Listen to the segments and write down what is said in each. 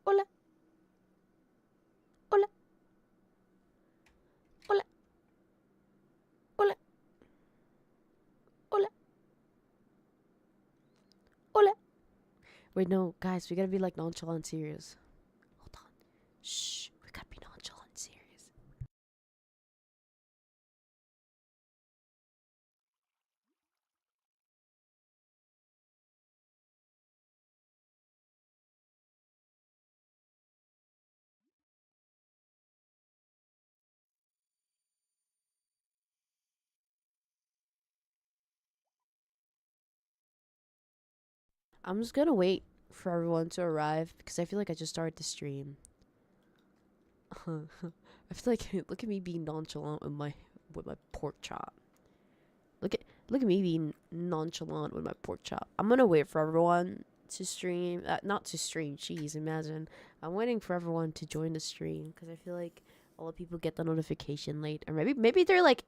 Hola. Hola. Hola. Hola. Hola. Hola. Wait, no, guys, we gotta be like nonchalant serious. Hold on. Shh. We gotta be nonchalant serious. I'm just gonna wait for everyone to arrive because I feel like I just started the stream. I feel like look at me being nonchalant with my pork chop. Look at look at me being nonchalant with my pork chop. I'm gonna wait for everyone to stream. Not to stream. Jeez, imagine. I'm waiting for everyone to join the stream because I feel like a lot of people get the notification late, or maybe they're like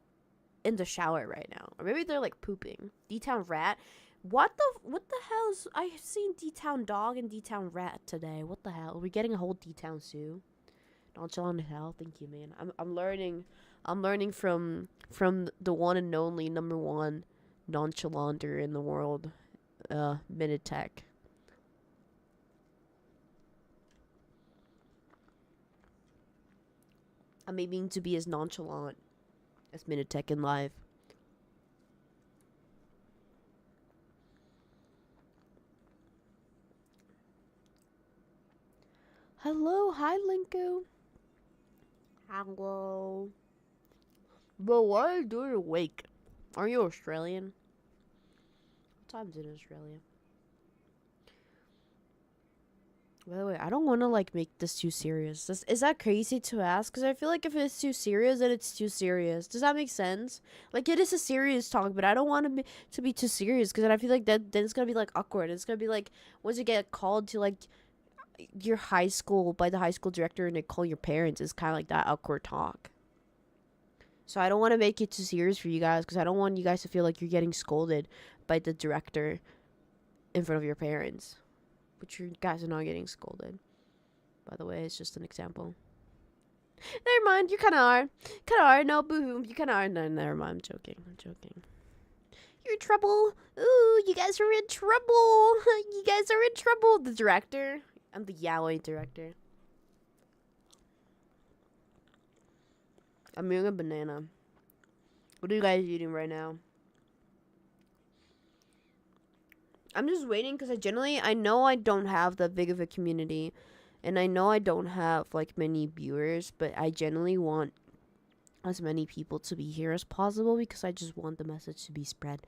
in the shower right now, or maybe they're like pooping. D-Town rat. What the hell's I've seen D-Town dog and D-Town rat today. What the hell? Are we getting a whole D-Town zoo? Nonchalant hell. Thank you, man. I'm learning. I'm learning from the one and only number one nonchalanter in the world, Minitech. I'm aiming to be as nonchalant as Minitech in live. Hello, hi Linko. Hello. But what are you doing awake? Are you Australian? What time's it in Australia? By the way, I don't want to like make this too serious. Is that crazy to ask? Because I feel like if it's too serious, then it's too serious. Does that make sense? Like it is a serious talk, but I don't want to be too serious because then I feel like that then it's gonna be like awkward. It's gonna be like once you get called to like your high school by the high school director and they call your parents, it's kind of like that awkward talk. So I don't want to make it too serious for you guys because I don't want you guys to feel like you're getting scolded by the director in front of your parents. But you guys are not getting scolded. By the way, it's just an example. Never mind, you kind of are. Kind of are. No, boo. You kind of are. No, never mind. I'm joking. I'm joking. You're in trouble. Ooh, you guys are in trouble. You guys are in trouble. The director. I'm the yaoi director. I'm eating a banana. What are you guys eating right now? I'm just waiting because I know I don't have that big of a community. And I know I don't have like many viewers, but I generally want as many people to be here as possible because I just want the message to be spread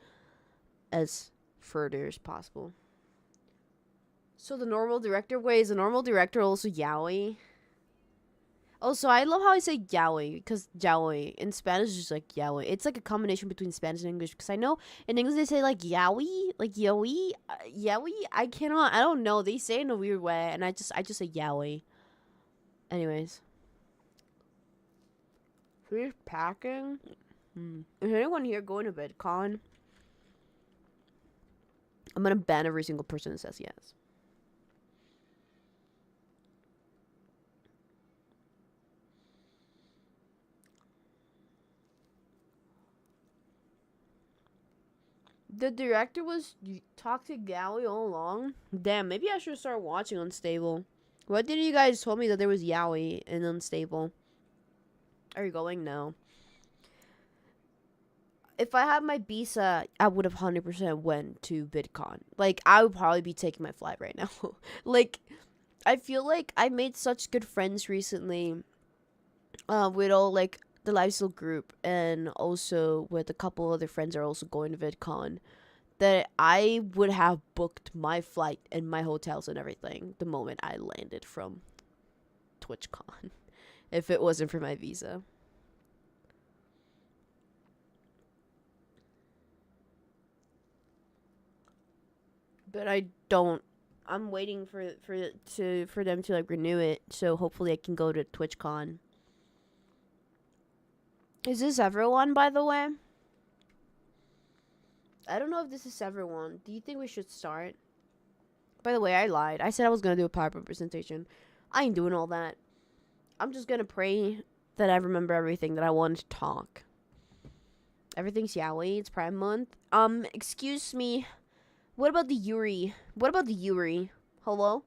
as further as possible. So the normal director way is the normal director also yaoi. Also, I love how I say yaoi because yaoi in Spanish is just like yaoi. It's like a combination between Spanish and English because I know in English they say like yaoi, like yaoi, yaoi. I cannot. I don't know. They say it in a weird way, and I just say yaoi. Anyways, who's packing? Is anyone here going to VidCon? I'm gonna ban every single person that says yes. The director was Toxic Galley all along. Damn, maybe I should start watching Unstable. Why didn't you guys tell me that there was Yaoi in Unstable? Are you going? No. If I had my visa, I would have 100% went to VidCon. Like, I would probably be taking my flight right now. Like, I feel like I made such good friends recently with all, like, the Lifestyle group and also with a couple other friends that are also going to VidCon that I would have booked my flight and my hotels and everything the moment I landed from TwitchCon if it wasn't for my visa. But I don't. I'm waiting for them to like renew it, so hopefully I can go to TwitchCon. Is this everyone, by the way? I don't know if this is everyone. Do you think we should start? By the way, I lied. I said I was gonna do a PowerPoint presentation. I ain't doing all that. I'm just gonna pray that I remember everything that I wanted to talk. Everything's yaoi. It's Prime Month. Excuse me. What about the Yuri? What about the Yuri? Hello?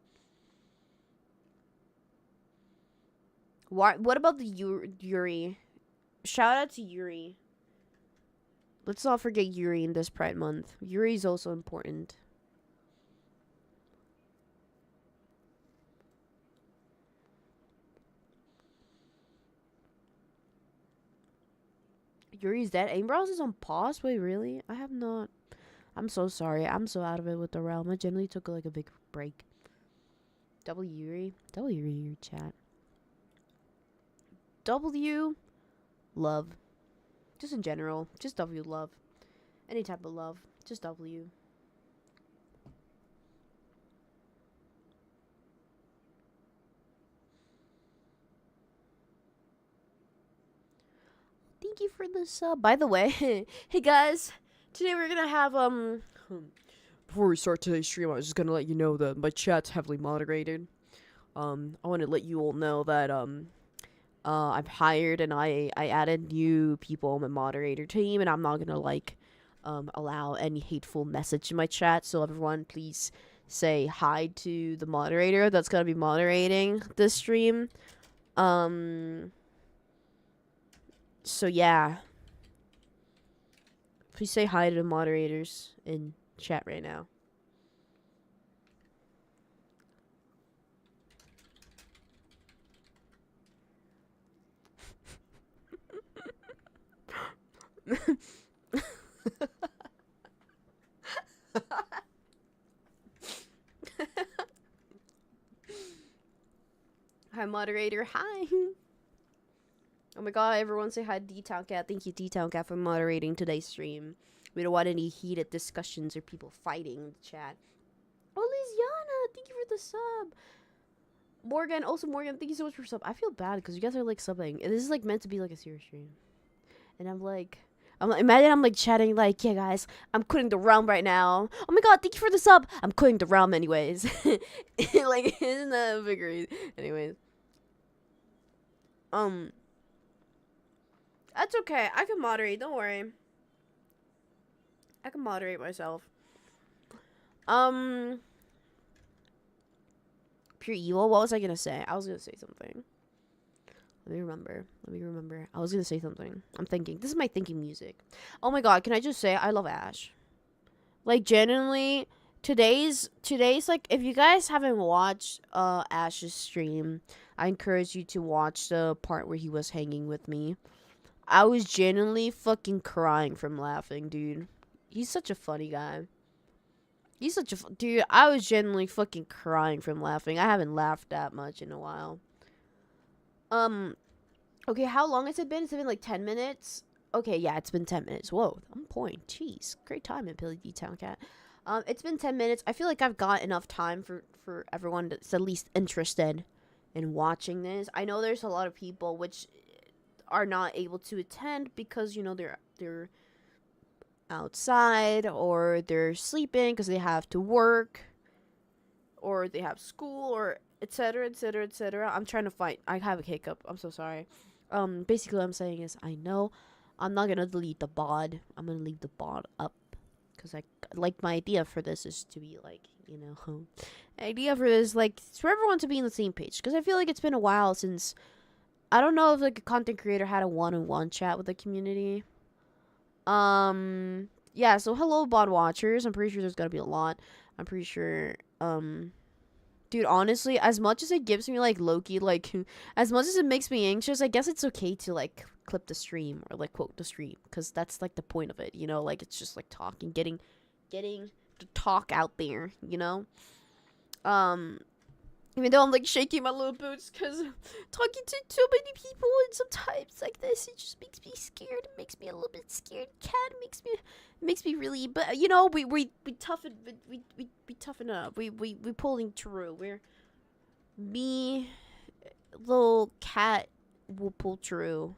What about the Yuri? Shout out to Yuri. Let's not forget Yuri in this Pride Month. Yuri is also important. Yuri's dead. Aimbrows is on pause? Wait, really? I have not. I'm so sorry. I'm so out of it with the realm. I generally took like a big break. W Yuri. W Yuri chat. W love. Just in general. Just W love. Any type of love. Just W. Thank you for the sub. By the way, hey guys, today we're gonna have before we start today's stream, I was just gonna let you know that my chat's heavily moderated. I want to let you all know that I've hired and I added new people on my moderator team, and I'm not gonna like allow any hateful message in my chat. So everyone, please say hi to the moderator that's gonna be moderating this stream. So yeah. Please say hi to the moderators in chat right now. Hi, moderator. Hi. Oh my god, everyone say hi to Dtowncat. Thank you, Dtowncat, for moderating today's stream. We don't want any heated discussions or people fighting in the chat. Oh, Liziana, thank you for the sub. Morgan, thank you so much for sub. I feel bad because you guys are like subbing. And this is like meant to be like a serious stream. And imagine I'm like chatting like, yeah guys, I'm quitting the realm right now. Oh my god, thank you for the sub. I'm quitting the realm anyways. Like, isn't that a big reason? Anyways. That's okay. I can moderate. Don't worry. I can moderate myself. Pure evil. What was I gonna say? I was gonna say something. Let me remember. I was gonna say something. I'm thinking. This is my thinking music. Oh my god. Can I just say I love Ash? Like genuinely, today's like, if you guys haven't watched Ash's stream, I encourage you to watch the part where he was hanging with me. I was genuinely fucking crying from laughing, dude. He's such a funny guy. He's such a dude. I was genuinely fucking crying from laughing. I haven't laughed that much in a while. Okay, how long has it been? Has it been like 10 minutes? Okay, yeah, it's been 10 minutes. Whoa, on point. Jeez, great time at Billy Dtowncat. It's been 10 minutes. I feel like I've got enough time for everyone that's at least interested in watching this. I know there's a lot of people which are not able to attend because, you know, they're outside, or they're sleeping because they have to work, or they have school, or etc, etc, etc. I'm trying to find. I have a hiccup. I'm so sorry. Basically what I'm saying is, I know I'm not gonna delete the bod. I'm gonna leave the bod up because I like, my idea for this is to be like, you know, idea for this, like, for everyone to be on the same page, because I feel like it's been a while since, I don't know if like a content creator had a one-on-one chat with the community. Yeah, so hello bot watchers. I'm pretty sure there's gonna be a lot. I'm pretty sure, dude, honestly, as much as it gives me like Loki, like, as much as it makes me anxious, I guess it's okay to like clip the stream or like quote the stream, because that's like the point of it, you know, like, it's just like talking, getting the talk out there, you know. Even though I'm like shaking my little boots because talking to too many people, and sometimes like this, it just makes me scared. It makes me a little bit scared. Cat makes me really. But you know, we toughen we toughen up. We pulling through. Me, little cat will pull through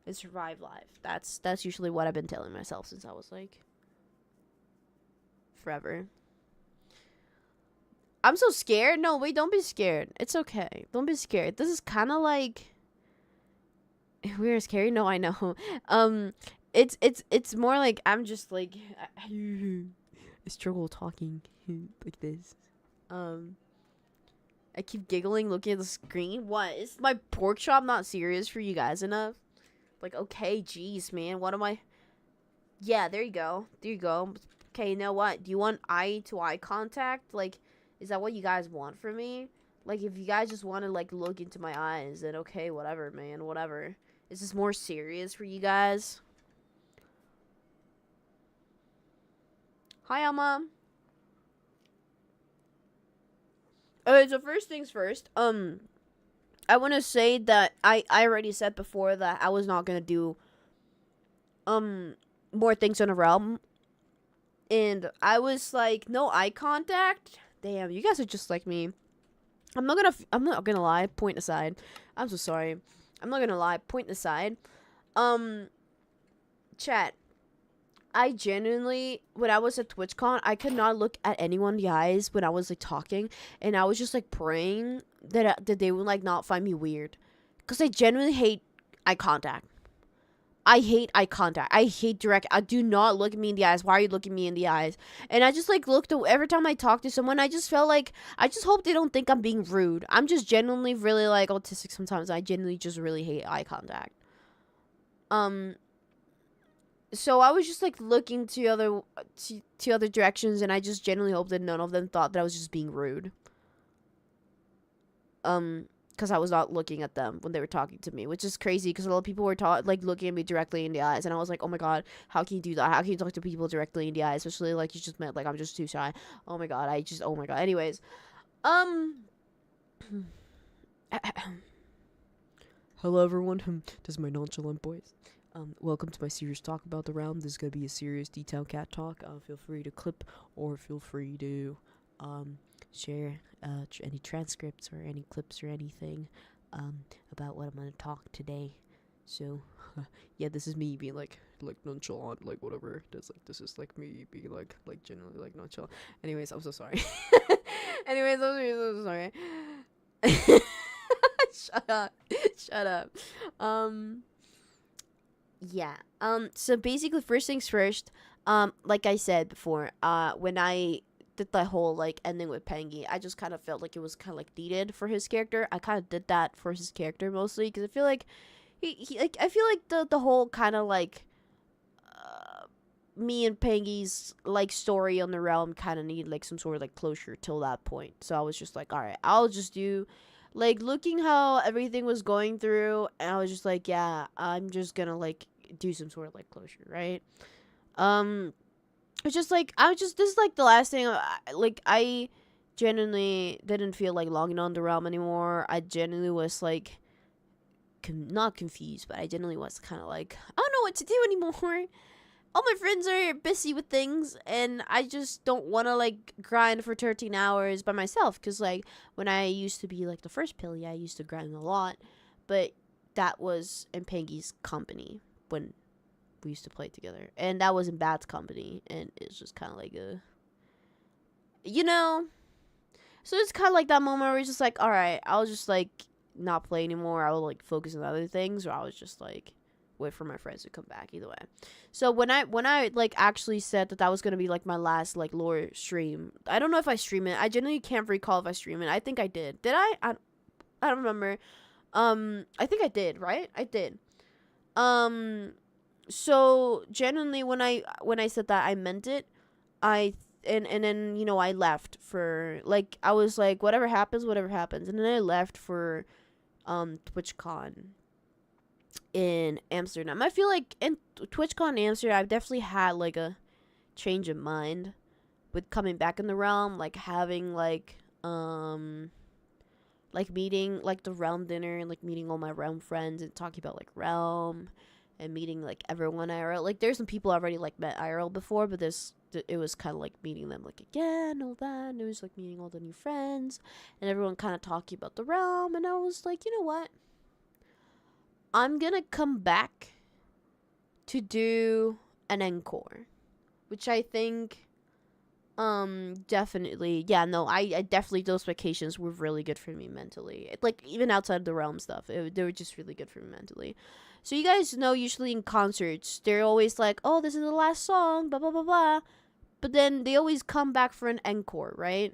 and survive life. That's usually what I've been telling myself since I was like forever. I'm so scared. No, wait, don't be scared. It's okay. Don't be scared. This is kind of like weird, scary. No, I know. Um, it's more like I'm just like I struggle talking like this. Um, I keep giggling, looking at the screen. What is my pork chop not serious for you guys enough? Like, okay, jeez, man. What am I? Yeah, there you go. There you go. Okay, you know what? Do you want eye to eye contact? Like, is that what you guys want from me? Like, if you guys just want to like look into my eyes, then okay, whatever, man, whatever. Is this more serious for you guys? Hi, Alma. Okay, so first things first. I want to say that I already said before that I was not gonna do more things on the realm, and I was like, no eye contact. Damn, you guys are just like me. I'm not gonna lie. Point aside. I'm so sorry. I'm not gonna lie. Point aside. Um, chat. I genuinely, when I was at TwitchCon, I could not look at anyone in the eyes when I was like talking, and I was just like praying that they would like not find me weird, because I genuinely hate eye contact. I hate eye contact. I hate direct. I do not look at me in the eyes. Why are you looking me in the eyes? And I just like looked every time I talk to someone. I just felt like I just hope they don't think I'm being rude. I'm just genuinely really like autistic sometimes. I genuinely just really hate eye contact. Um. So I was just like looking to other directions, and I just genuinely hope that none of them thought that I was just being rude. Because I was not looking at them when they were talking to me, which is crazy because a lot of people were like looking at me directly in the eyes, and I was like, oh my god, how can you do that? How can you talk to people directly in the eyes, especially like you just met, like I'm just too shy. Oh my god, oh my god. Anyways, um, hello everyone. This is my nonchalant voice. Welcome to my serious talk about the realm. This is gonna be a serious Dtowncat talk. Feel free to clip or feel free to share any transcripts or any clips or anything about what I'm gonna talk today. So yeah, this is me being like nonchalant, like whatever. This is like me being like genuinely like nonchalant. Anyways, I'm so sorry. Anyways, I'm so sorry. Shut up. Shut up. Yeah. So basically, first things first. Like I said before, when I did the whole like ending with Pengy, I just kind of felt like it was kind of like needed for his character. I kind of did that for his character mostly because I feel like he like I feel like the whole kind of like me and Pengy's like story on the realm kind of needed like some sort of like closure till that point. So I was just like, all right, I'll just do like looking how everything was going through, and I was just like, yeah, I'm just gonna like do some sort of like closure, right? Um, it's just like this is like the last thing. Like I genuinely didn't feel like logging on the realm anymore. I genuinely was like not confused, but I genuinely was kind of like I don't know what to do anymore. All my friends are busy with things, and I just don't want to like grind for 13 hours by myself. Because like when I used to be like the first Pilly, I used to grind a lot, but that was in Pengy's company when we used to play together, and that was in Bad's company, and it's just kind of like a, you know. So it's kind of like that moment where it's just like, all right, I'll just like not play anymore. I'll like focus on other things, or I was just like wait for my friends to come back. Either way. So when I like actually said that was gonna be like my last like lore stream, I don't know if I stream it. I genuinely can't recall if I stream it. I think I did. Did I don't remember. I think I did. Right? I did. So genuinely when I said that, I meant it. And then I left for like I was like whatever happens, and then I left for TwitchCon in Amsterdam. I feel like in TwitchCon in Amsterdam, I've definitely had like a change of mind with coming back in the realm, like having like meeting like the realm dinner and like meeting all my realm friends and talking about like realm and meeting like everyone IRL. Like there's some people I already like met IRL before, but it was kind of like meeting them like again, all that. And it was like meeting all the new friends and everyone kind of talking about the realm. And I was like, you know what? I'm gonna come back to do an encore, which I think Definitely. Yeah, no, I definitely, those vacations were really good for me mentally. Like, even outside the realm stuff, they were just really good for me mentally. So you guys know, usually in concerts, they're always like, oh, this is the last song, blah, blah, blah, blah. But then they always come back for an encore, right?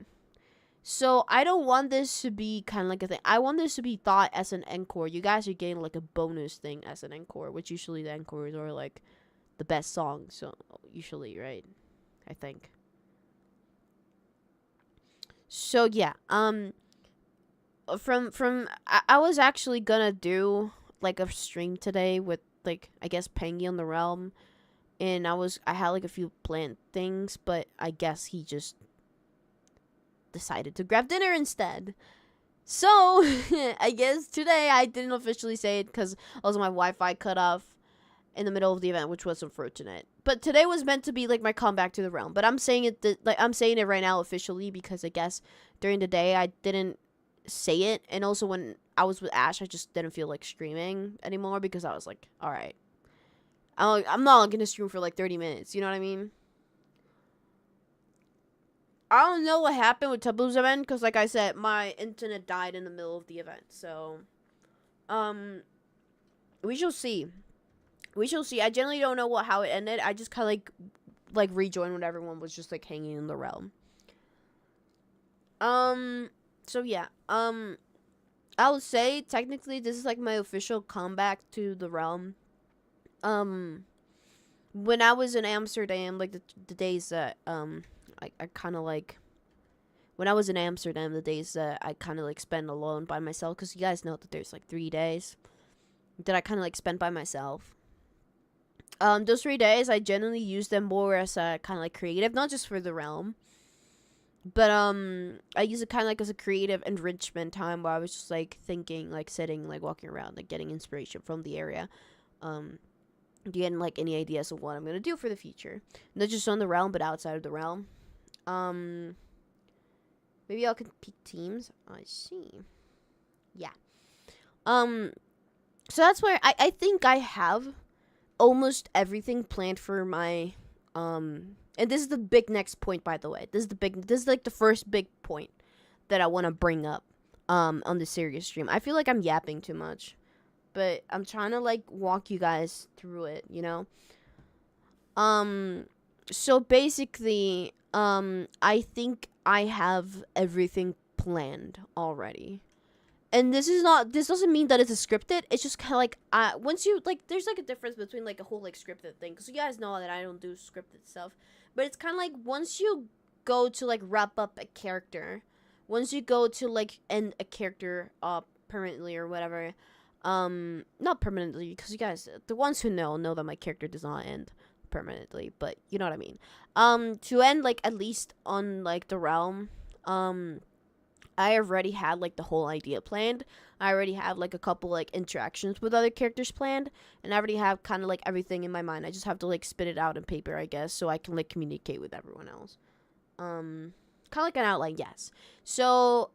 So I don't want this to be kind of like a thing. I want this to be thought as an encore. You guys are getting like a bonus thing as an encore, which usually the encores are like the best songs. So usually, right? I think. So yeah, I was actually gonna do like a stream today with, like, I guess Pengy on the Realm, and I had like a few planned things, but I guess he just decided to grab dinner instead. So I guess today I didn't officially say it because also my Wi-Fi cut off in the middle of the event, which was unfortunate. But today was meant to be like my comeback to the realm. But I'm saying I'm saying it right now officially because I guess during the day I didn't say it, and also when I was with Ash, I just didn't feel like streaming anymore because I was like, all right, I'm not gonna stream for like 30 minutes. You know what I mean? I don't know what happened with Tubbo's event because, like I said, my internet died in the middle of the event. So, um, we shall see. We shall see. I generally don't know how it ended. I just kind of like rejoined when everyone was just like hanging in the realm. So yeah. I would say technically this is like my official comeback to the realm. When I was in Amsterdam, like the days that I kind of like, when I was in Amsterdam, the days that I kind of like spend alone by myself, because you guys know that there's like 3 days that I kind of like spend by myself. Those 3 days I generally use them more as a kind of like creative, not just for the realm, but I use it kind of like as a creative enrichment time where I was just like thinking, like sitting, like walking around, like getting inspiration from the area, getting like any ideas of what I'm gonna do for the future, not just on the realm but outside of the realm. Maybe I'll pick teams. I see. Yeah. So that's where I think I have almost everything planned for my and this is the big next point, by the way. This is like the first big point that I want to bring up on the serious stream. I feel like I'm yapping too much, but I'm trying to like walk you guys through it, you know? So basically, I think I have everything planned already. And this doesn't mean that it's a scripted. It's just kind of like, once you like, there's like a difference between like a whole like scripted thing, because you guys know that I don't do scripted stuff, but it's kind of like once you go to like wrap up a character, once you go to like end a character permanently or whatever, not permanently, because you guys, the ones who know that my character does not end permanently, but you know what I mean. To end like at least on like the realm, I already had like the whole idea planned. I already have like a couple like interactions with other characters planned, and I already have kind of like everything in my mind. I just have to like spit it out in paper, I guess, so I can like communicate with everyone else. Kind of like an outline, yes. So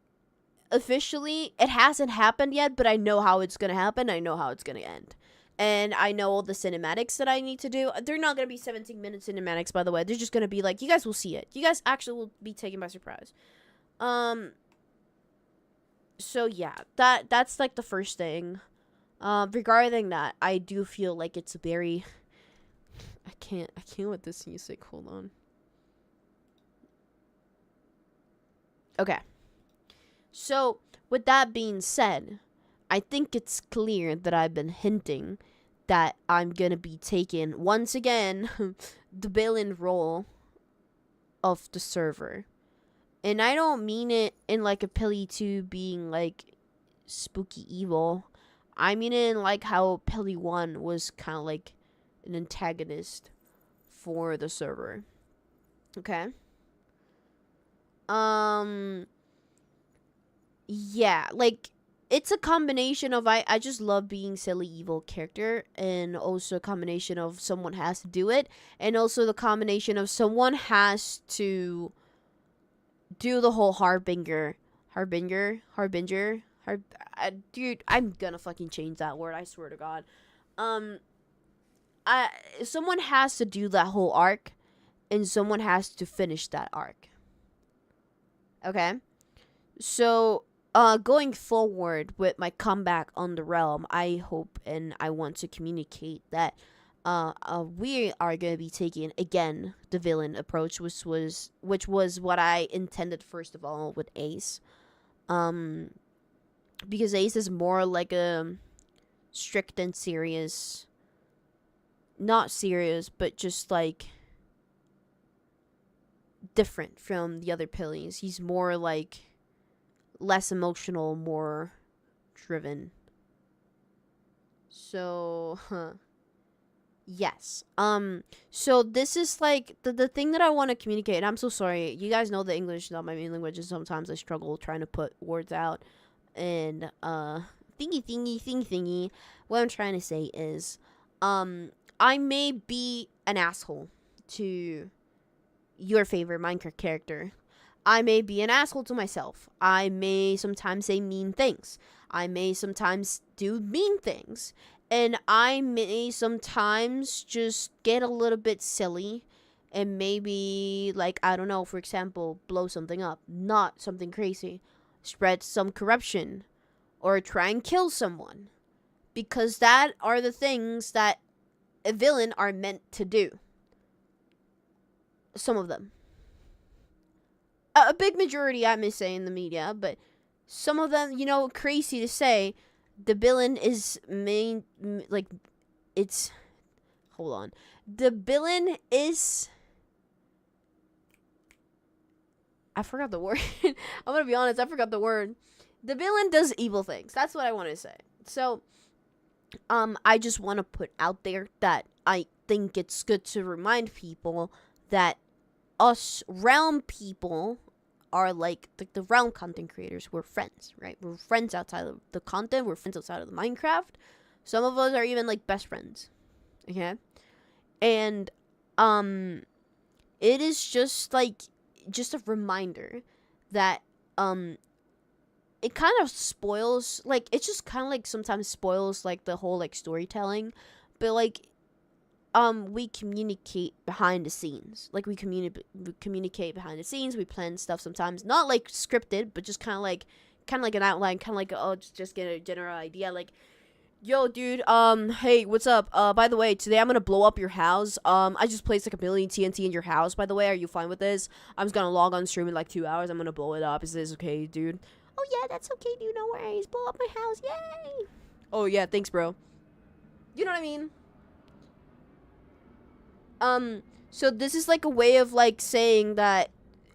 officially, it hasn't happened yet, but I know how it's gonna happen. I know how it's gonna end. And I know all the cinematics that I need to do. They're not going to be 17-minute cinematics, by the way. They're just going to be like, you guys will see it. You guys actually will be taken by surprise. So yeah, that's like the first thing. Regarding that, I do feel like it's very, I can't with this music. Hold on. Okay. So, with that being said, I think it's clear that I've been hinting that I'm gonna be taking, once again, the villain role of the server. And I don't mean it in like a Peli 2 being like spooky evil. I mean it in like how Peli 1 was kind of like an antagonist for the server. Okay? Yeah, like, it's a combination of I just love being silly evil character, and also a combination of someone has to do it, and also the combination of someone has to do the whole harbinger, dude, I'm gonna fucking change that word, I swear to God. Someone has to do that whole arc, and someone has to finish that arc. Okay? So, going forward with my comeback on the realm, I hope and I want to communicate that we are going to be taking again the villain approach, which was what I intended first of all with Ace. Because Ace is more like a strict and serious, not serious, but just like different from the other pillies. He's more like less emotional, more driven. So, yes. So this is like the thing that I want to communicate. And I'm so sorry. You guys know that English is not my main language, and sometimes I struggle trying to put words out. And thingy. What I'm trying to say is, I may be an asshole to your favorite Minecraft character. I may be an asshole to myself. I may sometimes say mean things. I may sometimes do mean things. And I may sometimes just get a little bit silly and maybe, like, I don't know, for example, blow something up. Not something crazy. Spread some corruption. Or try and kill someone. Because that are the things that a villain are meant to do. Some of them. A big majority, I may say, in the media, but some of them, crazy to say, the villain is hold on. The villain is, I forgot the word. I'm gonna be honest, I forgot the word. The villain does evil things. That's what I want to say. So, I just want to put out there that I think it's good to remind people that us realm people are like the realm content creators. We're friends, right? We're friends outside of the content. We're friends outside of the Minecraft. Some of us are even like best friends. Okay? And it is just a reminder that it kind of spoils, like, it just kind of like sometimes spoils like the whole like storytelling, but like we communicate behind the scenes. Like, we communicate behind the scenes. We plan stuff sometimes, not like scripted, but just kind of like an outline, kind of like, oh, just get a general idea. Like, yo, dude, hey, what's up? By the way, today I'm gonna blow up your house. I just placed like 1 million TNT in your house. By the way, are you fine with this? I'm just gonna log on stream in like 2 hours. I'm gonna blow it up. Is this okay, dude? Oh yeah, that's okay, dude. No worries. Blow up my house, yay! Oh yeah, thanks, bro. You know what I mean? So this is like a way of like saying that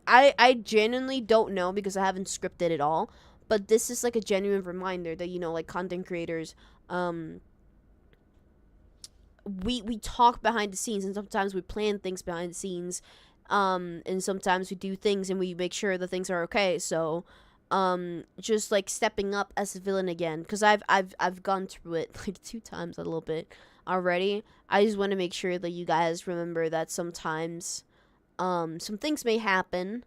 I genuinely don't know, because I haven't scripted it all, but this is like a genuine reminder that, like, content creators, we talk behind the scenes, and sometimes we plan things behind the scenes, and sometimes we do things and we make sure the things are okay. So just like stepping up as a villain again, because I've gone through it like 2 times a little bit already. I just want to make sure that you guys remember that sometimes some things may happen,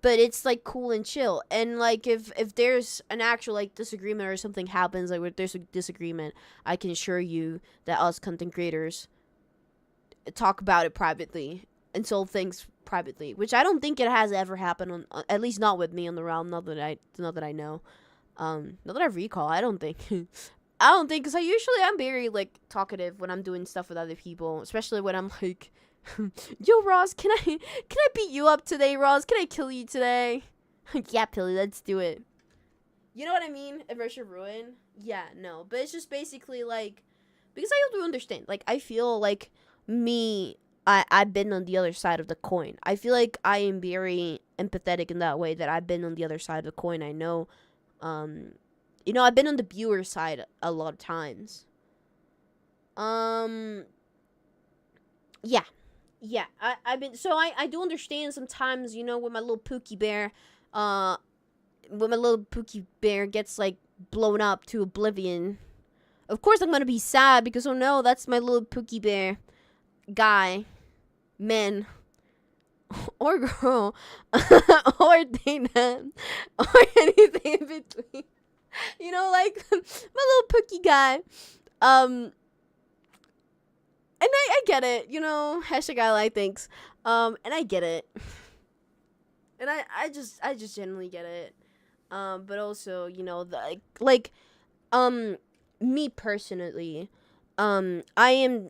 but it's like cool and chill. And like if there's an actual like disagreement or something happens, like if there's a disagreement, I can assure you that us content creators talk about it privately and solve things privately, which I don't think it has ever happened on, at least not with me on the realm, not that I know. Not that I recall. I don't think. I don't think, because I'm very like talkative when I'm doing stuff with other people, especially when I'm like, yo, Ross, can I beat you up today, Ross? Can I kill you today? Yeah, Pilly, let's do it. You know what I mean? Aversion Ruin? Yeah, no. But it's just basically like, because I do understand. Like, I feel like I've been on the other side of the coin. I feel like I am very empathetic in that way, that I've been on the other side of the coin. I know, I've been on the viewer side a lot of times. Yeah. Yeah, I've been, so I do understand sometimes, when my little Pookie Bear, gets, like, blown up to oblivion. Of course I'm gonna be sad, because, oh no, that's my little Pookie Bear guy, man, or girl, or them, or anything in between. Like, my little Pookie guy, and I I get it, you know, hashtag I like things. And I get it. And I just genuinely get it. But also, you know, the, me personally, I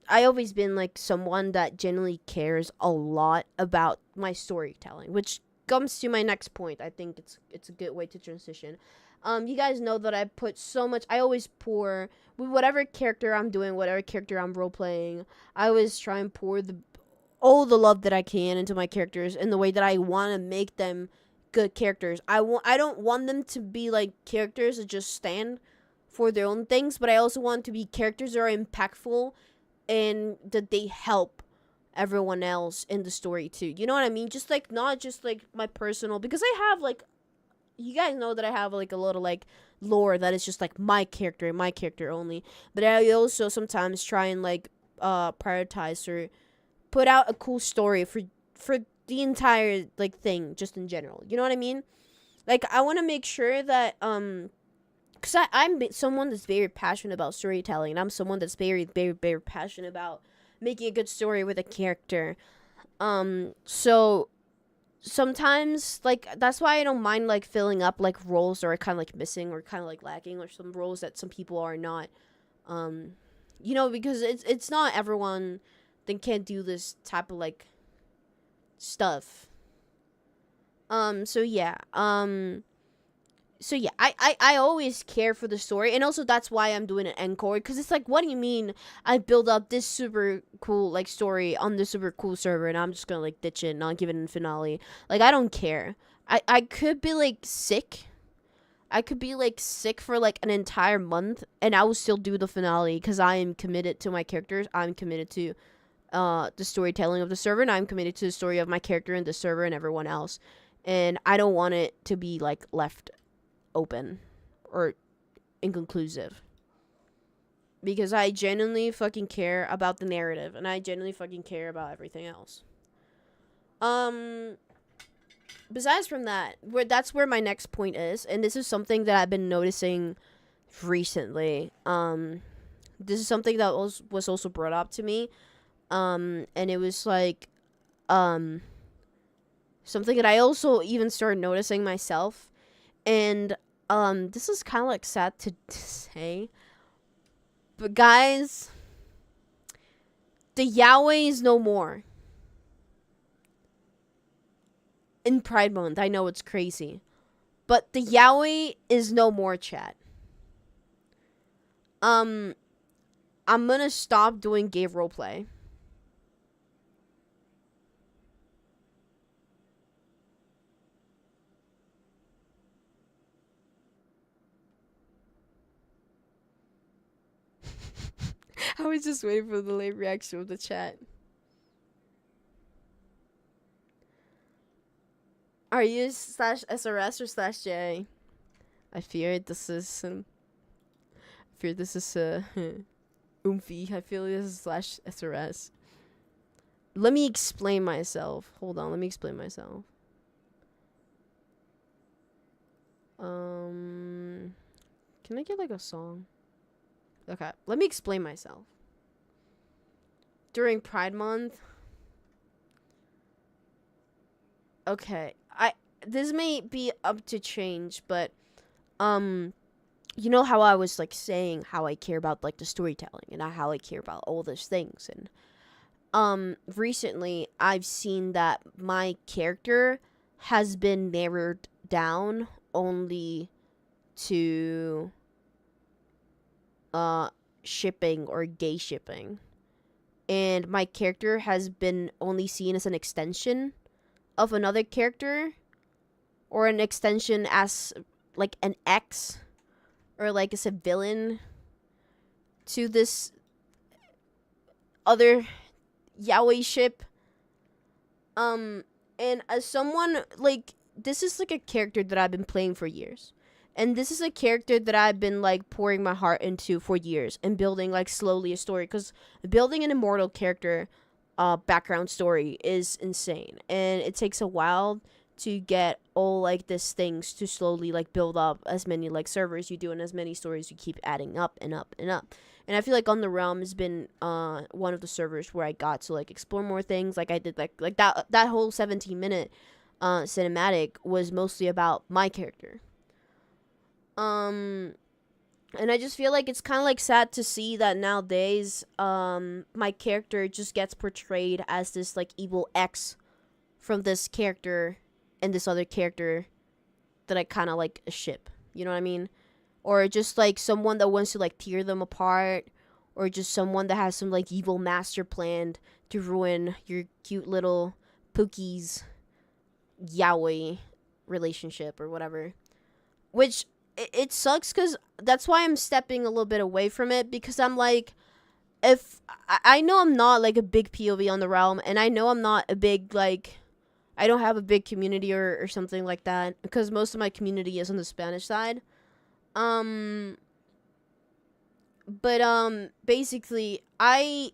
always been like someone that genuinely cares a lot about my storytelling, which comes to my next point. I think it's a good way to transition. You guys know that I put so much. I always pour with whatever character I'm doing, whatever character I'm role playing. I always try and pour all the love that I can into my characters in the way that I want to make them good characters. I don't want them to be like characters that just stand for their own things, but I also want to be characters that are impactful and that they help everyone else in the story too. You know what I mean? Just like not just like my personal, because I have like, you guys know that I have like a little like lore that is just like my character and my character only. But I also sometimes try and like prioritize or put out a cool story for the entire like thing, just in general. You know what I mean? Like I want to make sure that because I'm someone that's very passionate about storytelling, and I'm someone that's very, very, very passionate about making a good story with a character. So sometimes, like, that's why I don't mind, like, filling up, like, roles that are kind of, like, missing or kind of, like, lacking, or some roles that some people are not, you know, because it's not everyone that can do this type of, like, stuff. So yeah, I always care for the story, and also that's why I'm doing an encore, because it's like, what do you mean I build up this super cool like story on this super cool server and I'm just gonna like ditch it and not give it a finale? Like, I don't care. I could be like sick. I could be like sick for like an entire month and I will still do the finale because I am committed to my characters. I'm committed to the storytelling of the server, and I'm committed to the story of my character and the server and everyone else. And I don't want it to be like left open or inconclusive, because I genuinely fucking care about the narrative and I genuinely fucking care about everything else. Besides from that, that's where my next point is, and this is something that I've been noticing recently. This is something that was also brought up to me, and it was like something that I also even started noticing myself. And this is kind of like sad to say, but guys, the yaoi is no more in Pride Month. I know it's crazy, but the yaoi is no more, chat. I'm gonna stop doing gay roleplay. I was just waiting for the late reaction of the chat. Are you /SRS or /J? I fear this is oomphy. I feel this is /SRS. Let me explain myself. Hold on, let me explain myself. Can I get like a song? Okay, let me explain myself. During Pride Month, okay, this may be up to change, but you know how I was like saying how I care about like the storytelling and how I care about all those things, and recently I've seen that my character has been narrowed down only to shipping or gay shipping, and my character has been only seen as an extension of another character, or an extension as like an ex or like as a villain to this other yaoi ship. And as someone like, this is like a character that I've been playing for years. And this is a character that I've been, like, pouring my heart into for years and building, like, slowly a story. Because building an immortal character background story is insane. And it takes a while to get all, like, these things to slowly, like, build up as many, like, servers you do and as many stories you keep adding up and up and up. And I feel like on the Realm has been one of the servers where I got to like explore more things. Like I did like that whole 17-minute cinematic was mostly about my character. And I just feel like it's kind of like sad to see that nowadays my character just gets portrayed as this like evil ex from this character and this other character that I kind of like ship. You know what I mean? Or just like someone that wants to like tear them apart, or just someone that has some like evil master plan to ruin your cute little Pookie's yaoi relationship or whatever. Which it sucks because that's why I'm stepping a little bit away from it, because I'm like, if I know I'm not like a big POV on the Realm, and I know I'm not a big like, I don't have a big community or something like that, because most of my community is on the Spanish side. But basically I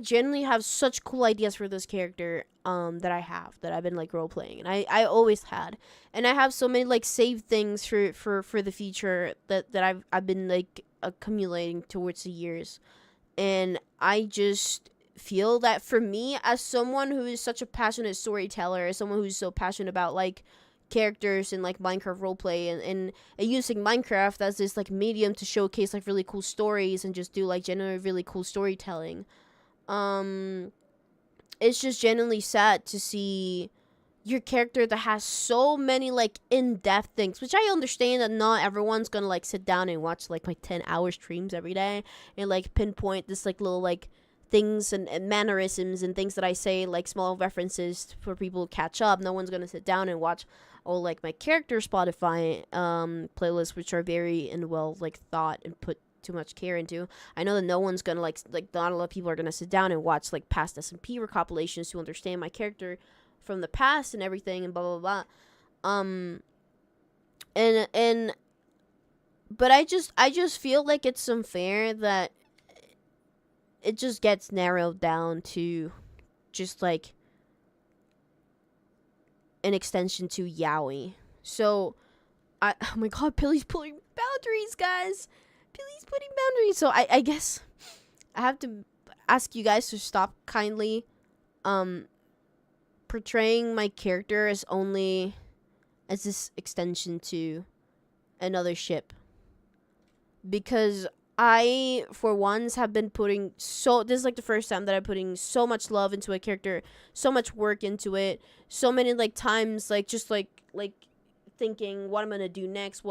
generally have such cool ideas for this character that I've been like role playing, and I always had, and I have so many like saved things for the future that I've been like accumulating towards the years. And I just feel that for me, as someone who is such a passionate storyteller, as someone who's so passionate about like characters and like Minecraft roleplay, and using Minecraft as this like medium to showcase like really cool stories and just do like genuinely really cool storytelling, it's just genuinely sad to see your character that has so many like in-depth things, which I understand that not everyone's gonna like sit down and watch like my 10-hour streams every day and like pinpoint this like little like things and mannerisms and things that I say, like small references for people to catch up. No one's gonna sit down and watch all like my character Spotify playlists, which are very and well like thought and put too much care into. I know that no one's gonna like not a lot of people are gonna sit down and watch like past SMP recompilations to understand my character from the past and everything and blah blah blah. And but I just feel like it's unfair that it just gets narrowed down to just like an extension to yaoi. So oh my god, Billy's pulling boundaries, guys. Billy's putting boundaries. So I guess I have to ask you guys to stop kindly portraying my character as only as this extension to another ship, because I for once have been putting this is like the first time that I'm putting so much love into a character, so much work into it, so many like times like just like thinking what I'm gonna do next,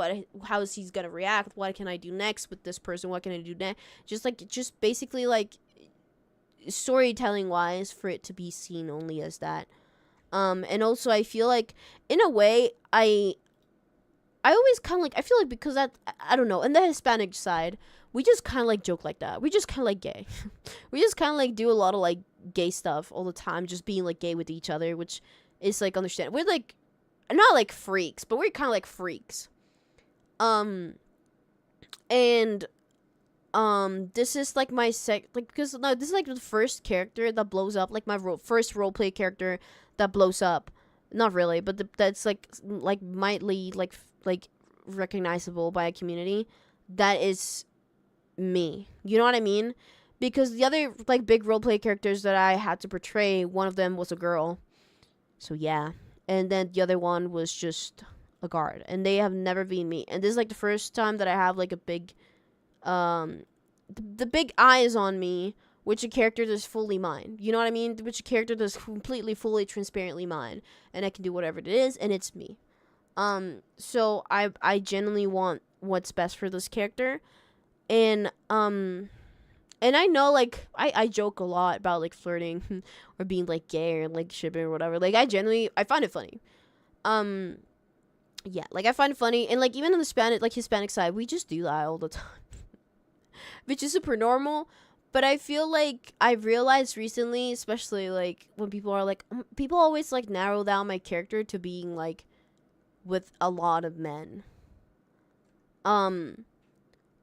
how is he gonna react, what can I do next with this person, what can I do next, just basically like storytelling wise for it to be seen only as that. And also I feel like in a way I always kind of like, I feel like because I don't know, in the Hispanic side we just kind of like joke like that, we just kind of like gay we just kind of like do a lot of like gay stuff all the time, just being like gay with each other, which is like understand, we're like not like freaks, but we're kind of like freaks. And this is like my because no, this is like the first character that blows up, like my first roleplay character that blows up. Not really, but that's like mightily like recognizable by a community. That is me. You know what I mean? Because the other like big roleplay characters that I had to portray, one of them was a girl. So yeah. And then the other one was just a guard. And they have never been me. And this is like the first time that I have like a big the big eyes on me, which a character that's fully mine. You know what I mean? Which a character that's completely, fully, transparently mine. And I can do whatever it is, and it's me. So I genuinely want what's best for this character. And I know, like, I joke a lot about, like, flirting or being, like, gay or, like, shipping or whatever. Like, I find it funny. Yeah, like, I find it funny. And, like, even on the Hispanic side, we just do that all the time. Which is super normal. But I feel like I've realized recently, especially, like, when people are, like, people always, like, narrow down my character to being, like, with a lot of men.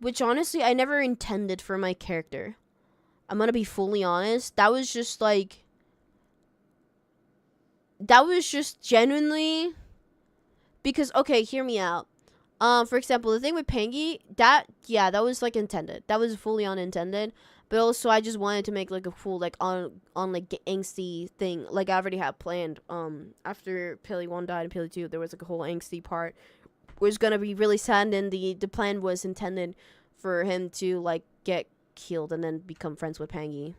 Which honestly, I never intended for my character. I'm gonna be fully honest. That was just genuinely because, okay, hear me out. For example, the thing with Pangy, that was like intended. That was fully unintended. But also, I just wanted to make like a full like on like angsty thing. Like I already had planned. After Pili 1 died and Pili 2, there was like a whole angsty part. Was gonna be really sad, and the plan was intended for him to like get killed and then become friends with Pangy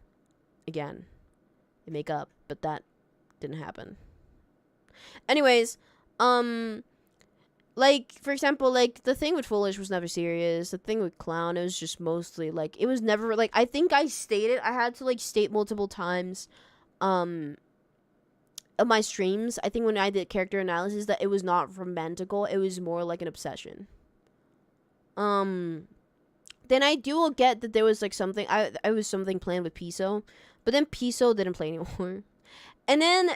again and make up. But that didn't happen. Anyways, like, for example, like, the thing with Foolish was never serious. The thing with Clown, it was just mostly, like, it was never, like, I think I had to, like, state multiple times, of my streams, I think when I did character analysis, that it was not romantical. It was more like an obsession. Then I do get that there was, like, something, I was something planned with Piso, but then Piso didn't play anymore. And then,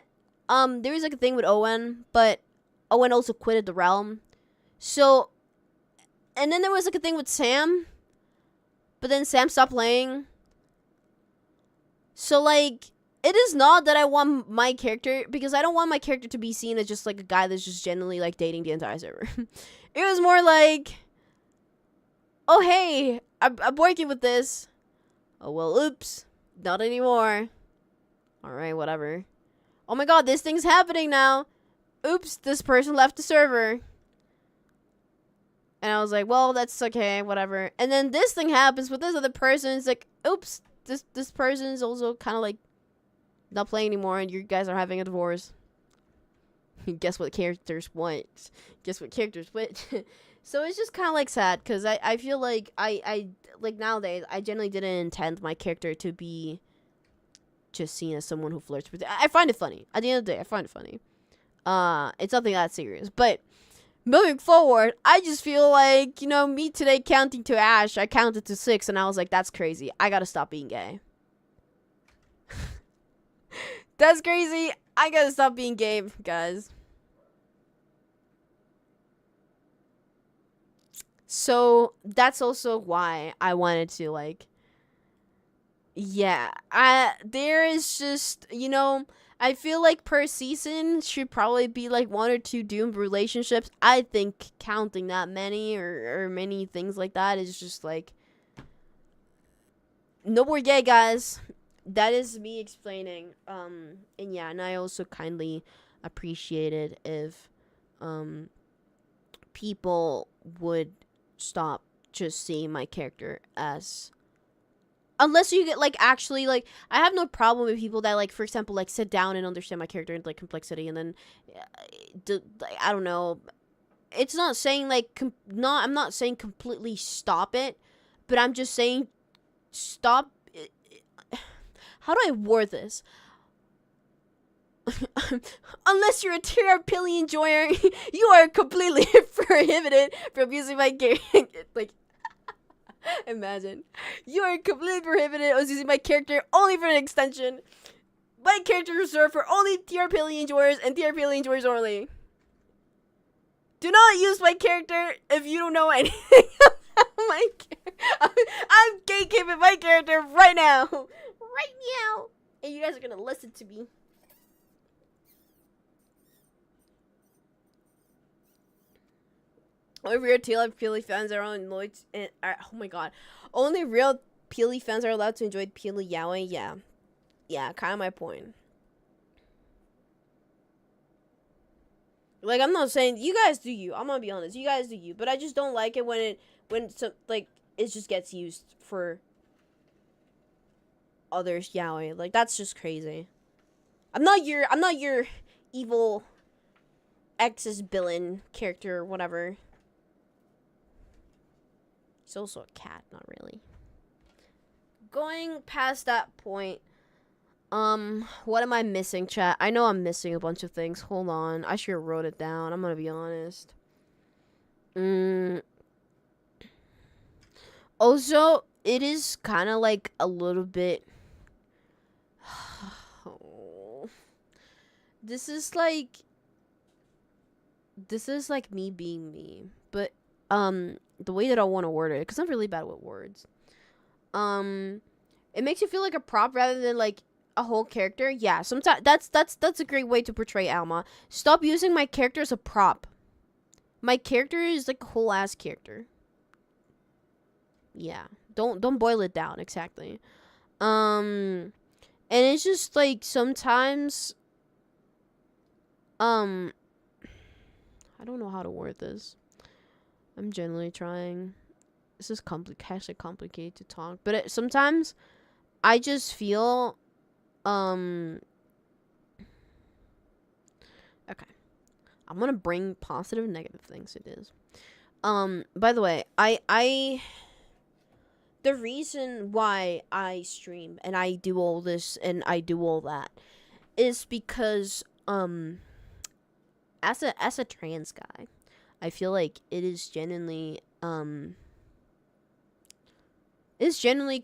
there was, like, a thing with Owen, but Owen also quitted the realm. So, and then there was like a thing with Sam, but then Sam stopped playing. So like, it is not that I want my character, because I don't want my character to be seen as just like a guy that's just genuinely like dating the entire server. It was more like, oh hey, I'm working with this. Oh well, oops, not anymore. Alright, whatever. Oh my god, this thing's happening now. Oops, this person left the server. And I was like, well, that's okay, whatever. And then this thing happens with this other person. It's like, oops, this person is also kind of like not playing anymore, and you guys are having a divorce. Guess what characters want? Guess what characters want? So it's just kind of like sad, because I feel like I like nowadays I generally didn't intend my character to be just seen as someone who flirts with. I find it funny. At the end of the day, I find it funny. It's nothing that serious, but moving forward, I just feel like, you know, me today counting to Ash, I counted to 6, and I was like, that's crazy. I gotta stop being gay. That's crazy. I gotta stop being gay, guys. So, that's also why I wanted to, like, yeah, there is just, you know, I feel like per season should probably be like 1 or 2 doomed relationships. I think counting that many or many things like that is just like, no more gay, guys. That is me explaining. And yeah, and I also kindly appreciated if people would stop just seeing my character as, unless you get like actually like, I have no problem with people that like, for example, like sit down and understand my character and like complexity, and then I don't know, it's not saying like I'm not saying completely stop it, but I'm just saying stop it. How do I word this? Unless you're a TRPilly enjoyer, you are completely prohibited from using my character. Like, imagine. You are completely prohibited of using my character only for an extension. My character is reserved for only TRPilly enjoyers and TRPilly enjoyers only. Do not use my character if you don't know anything about my character. I'm gatekeeping my character right now. Right now. And you guys are gonna listen to me. Only real TRPilly fans are annoyed. And, oh my god. Only real Peely fans are allowed to enjoy Peely Yaoi. Yeah. Yeah, kind of my point. Like, I'm not saying, you guys do you. I'm gonna be honest. You guys do you. But I just don't like it when it just gets used for others yaoi. Like, that's just crazy. I'm not your evil ex's villain character or whatever. He's also a cat, not really. Going past that point, what am I missing, chat? I know I'm missing a bunch of things. Hold on. I should have wrote it down. I'm gonna be honest. Also, it is kind of like a little bit... This is like me being me. But, the way that I want to word it, because I'm really bad with words. It makes you feel like a prop rather than like a whole character. Yeah, sometimes that's a great way to portray Alma. Stop using my character as a prop. my character is like a whole ass character. Yeah. Don't boil it down exactly. And it's just like sometimes I don't know how to word this. I'm generally trying. This is complicated to talk, but sometimes I just feel okay. I'm gonna bring positive, negative things. It is. By the way, I the reason why I stream and I do all this and I do all that is because as a trans guy, I feel like it is genuinely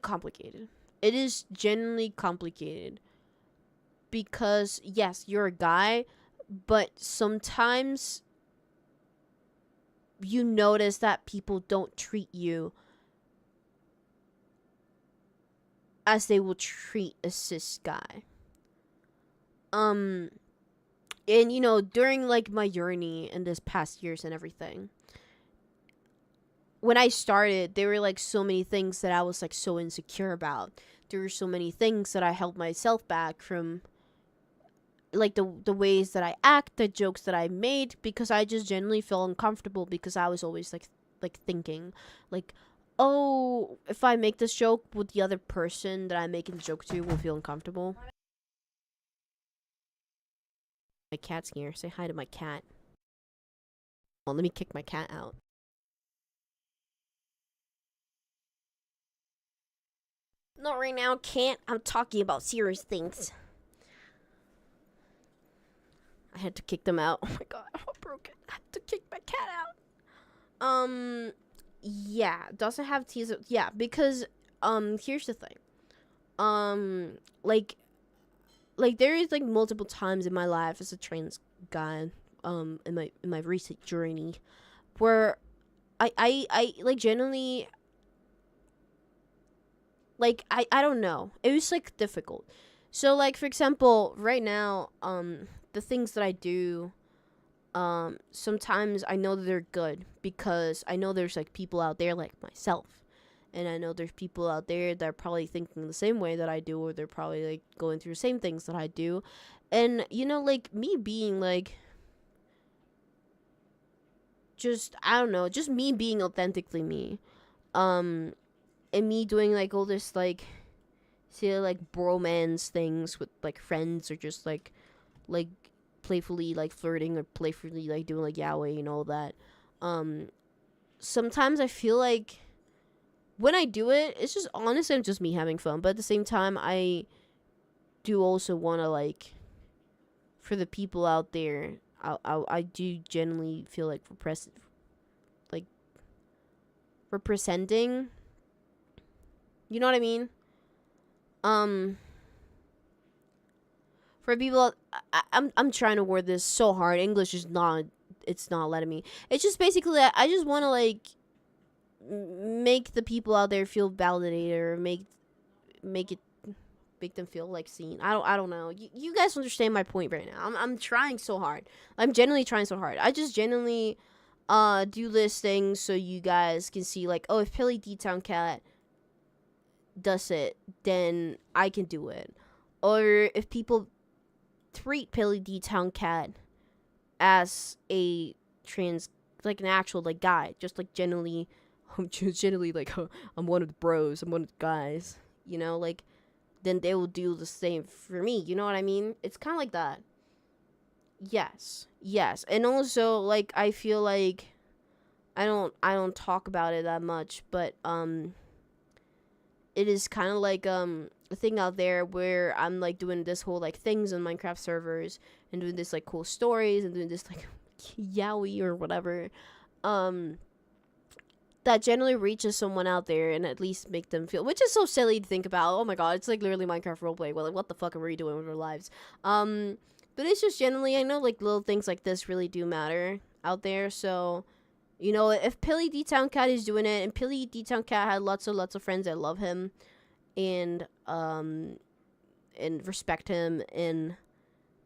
complicated. It is genuinely complicated because yes, you're a guy, but sometimes you notice that people don't treat you as they will treat a cis guy. And you know, during like my journey in this past years and everything, when I started, there were like so many things that I was like so insecure about. There were so many things that I held myself back from, like the ways that I act, the jokes that I made, because I just genuinely felt uncomfortable because I was always like thinking like, oh, if I make this joke, would the other person that I'm making the joke to will feel uncomfortable? My cat's here. Say hi to my cat. Oh, let me kick my cat out. Not right now, can't. I'm talking about serious things. I had to kick them out. Oh my god, I'm broken. I had to kick my cat out. Yeah, doesn't have teeth. Yeah, because here's the thing. Like there is like multiple times in my life as a trans guy, in my recent journey, where I like genuinely like I don't know. It was like difficult. So like for example, right now, the things that I do, sometimes I know that they're good because I know there's like people out there like myself. And I know there's people out there that are probably thinking the same way that I do, or they're probably like going through the same things that I do. And you know, like me being like just I don't know, just me being authentically me. Um and me doing like all this like say like bromance things with like friends, or just like playfully like flirting, or playfully like doing like yaoi and all that. Sometimes I feel like when I do it, it's just honestly just me having fun, but at the same time I do also want to like for the people out there, I do genuinely feel like like representing, you know what I mean? um for people, I'm trying to word this so hard. English is not, it's not letting me. It's just basically that I just want to like make the people out there feel validated, or make it make them feel like seen. I don't know. You guys understand my point right now. I'm trying so hard. I'm genuinely trying so hard. I just genuinely do this thing so you guys can see like, oh, if Pilly Dtowncat does it, then I can do it. Or if people treat Pilly Dtowncat as a trans, like an actual like guy, just like generally, I'm just generally like I'm one of the bros, I'm one of the guys, you know, like then they will do the same for me. You know what I mean? It's kind of like that. Yes, and also like I feel like I don't talk about it that much, but it is kind of like a thing out there where I'm like doing this whole like things on Minecraft servers and doing this like cool stories and doing this like yaoi or whatever, that generally reaches someone out there and at least make them feel, which is so silly to think about. Oh my god, it's like literally Minecraft roleplay. Well, like, what the fuck are we doing with our lives? But it's just generally, I know like little things like this really do matter out there. So, you know, if Pilly Dtowncat is doing it, and Pilly Dtowncat had lots of friends that love him and respect him and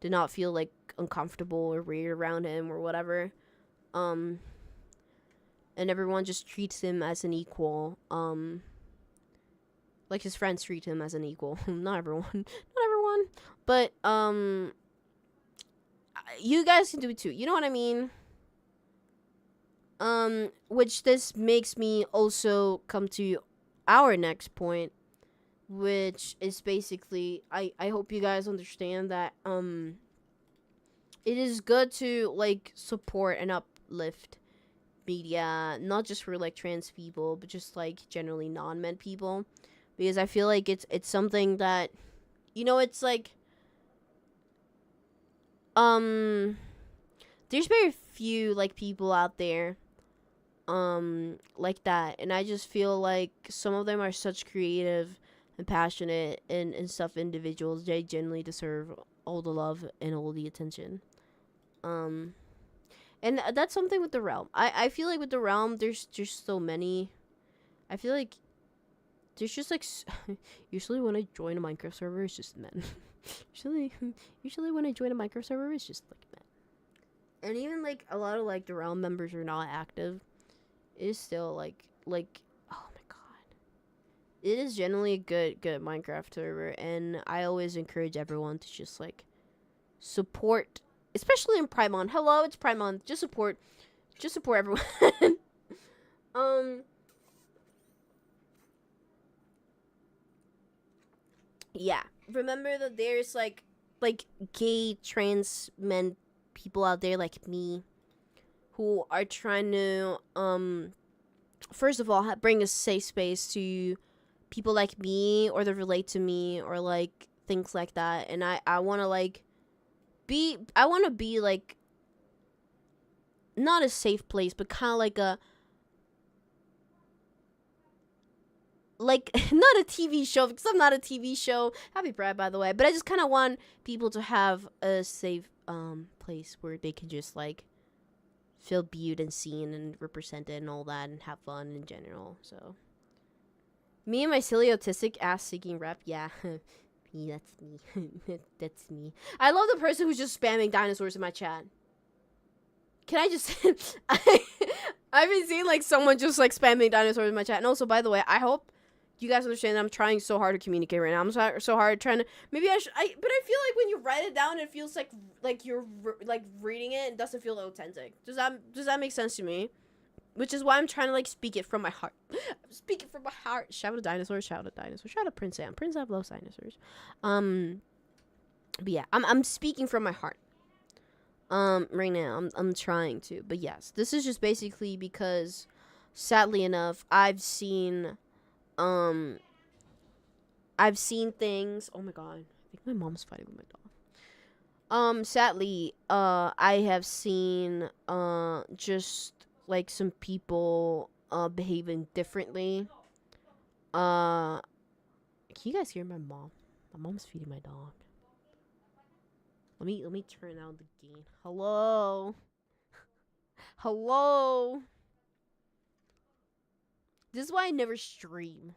did not feel like uncomfortable or weird around him or whatever, and everyone just treats him as an equal. Like his friends treat him as an equal. Not everyone, not everyone, but you guys can do it too. You know what I mean? Which this makes me also come to our next point, which is basically I hope you guys understand that it is good to like support and uplift media, not just for like trans people, but just like generally non-men people, because I feel like it's something that, you know, it's like there's very few like people out there like that, and I just feel like some of them are such creative and passionate and stuff individuals. They genuinely deserve all the love and all the attention. And that's something with the realm. I feel like with the realm there's just so many. I feel like there's just like usually when I join a Minecraft server it's just men. usually when I join a Minecraft server it's just like men. And even like a lot of like the realm members are not active. It is still like oh my god, it is generally a good Minecraft server, and I always encourage everyone to just like support, especially in Pride Month. Hello, it's Pride Month. Just support everyone. um yeah, remember that there's like gay trans men people out there like me who are trying to first of all bring a safe space to people like me or that relate to me or like things like that. And I want to like be like not a safe place, but kind of like a like not a TV show, because I'm not a TV show. Happy Pride, by the way. But I just kind of want people to have a safe place where they can just like feel viewed and seen and represented and all that and have fun in general. So me and my silly autistic ass seeking rep, yeah. Me, that's me. That's me. I love the person who's just spamming dinosaurs in my chat. Can I just I've been seeing like someone just like spamming dinosaurs in my chat. And also, by the way, I hope you guys understand that I'm trying so hard to communicate right now. I'm so hard trying to. Maybe I should. But I feel like when you write it down, it feels like you're like reading it. It doesn't feel authentic. Does that make sense to me? Which is why I'm trying to like speak it from my heart. Speak it from my heart. Shout out dinosaurs. Shout out dinosaurs. Shout out Prince Sam. Prince Sam loves dinosaurs. But yeah, I'm speaking from my heart. Right now I'm trying to. But yes, this is just basically because, sadly enough, I've seen things. Oh my god, I think my mom's fighting with my dog. Sadly, I have seen just like some people behaving differently. Can you guys hear my mom? My mom's feeding my dog. Let me turn down the gain. Hello. Hello. This is why I never stream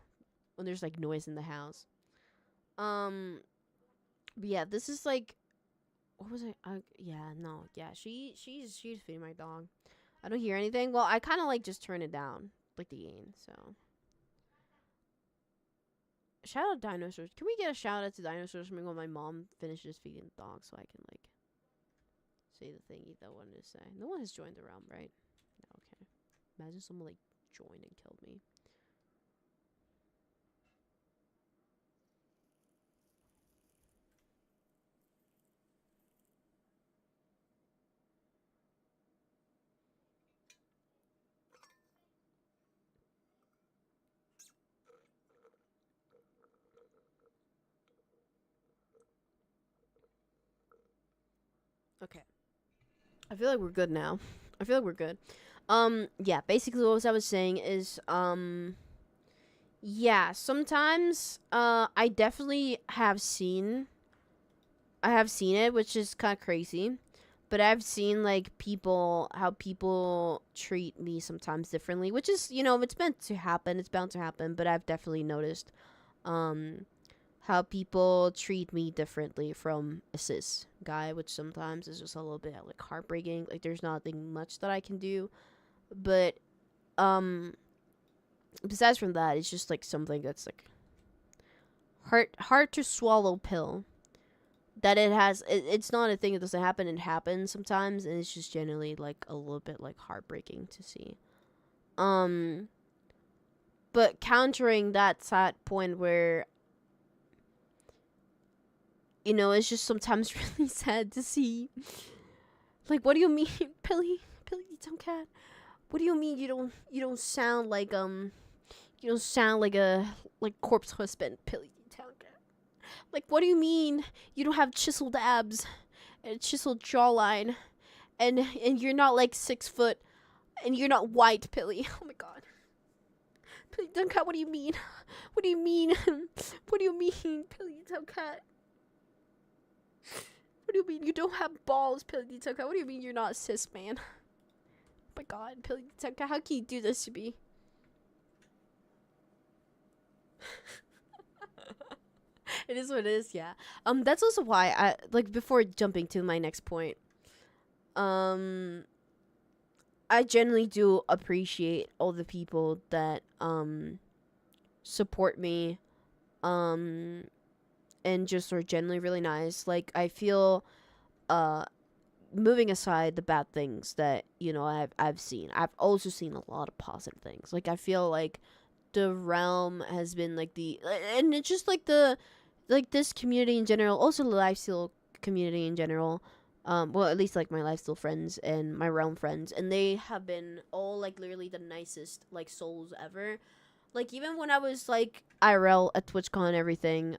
when there's like noise in the house. But yeah, this is like, what was it? Yeah, no, yeah, she's feeding my dog. I don't hear anything. Well, I kind of like just turn it down, like the gain. So, shout out dinosaurs. Can we get a shout out to dinosaurs from when my mom finishes feeding the dog, so I can like say the thingy that I wanted to say. No one has joined the realm, right? No, okay. Imagine someone like joined and killed me. Okay. I feel like we're good now. I feel like we're good. Yeah, basically what I was saying is, yeah, sometimes, I definitely have seen, it, which is kind of crazy, but I've seen, like, how people treat me sometimes differently, which is, you know, it's bound to happen, but I've definitely noticed, how people treat me differently from a cis guy, which sometimes is just a little bit like heartbreaking. Like there's nothing much that I can do, but um besides from that, it's just like something that's like hard to swallow pill. That it's not a thing that doesn't happen. It happens sometimes, and it's just generally like a little bit like heartbreaking to see. But countering that sad point where, you know, it's just sometimes really sad to see. Like, what do you mean, Pilly Dtowncat? What do you mean you don't sound like you don't sound like a corpse husband, Pilly Dtowncat? Like, what do you mean you don't have chiseled abs and a chiseled jawline, and you're not like 6 foot, and you're not white, Pilly? Oh my god. Pilly Dtowncat, what do you mean? What do you mean? What do you mean, Pilly Dtowncat? What do you mean you don't have balls, Pilly Dtowncat? What do you mean you're not cis, man? Oh my god, Pilly Dtowncat, how can you do this to me? It is what it is, yeah. That's also why I like, before jumping to my next point, I generally do appreciate all the people that support me, and just are generally really nice. Like, I feel, moving aside the bad things that, you know, I've seen, I've also seen a lot of positive things. Like, I feel like the realm has been like and it's just like this community in general, also the lifesteal community in general, well, at least like my lifesteal friends and my realm friends, and they have been all like literally the nicest like souls ever. Like, even when I was like IRL at TwitchCon and everything,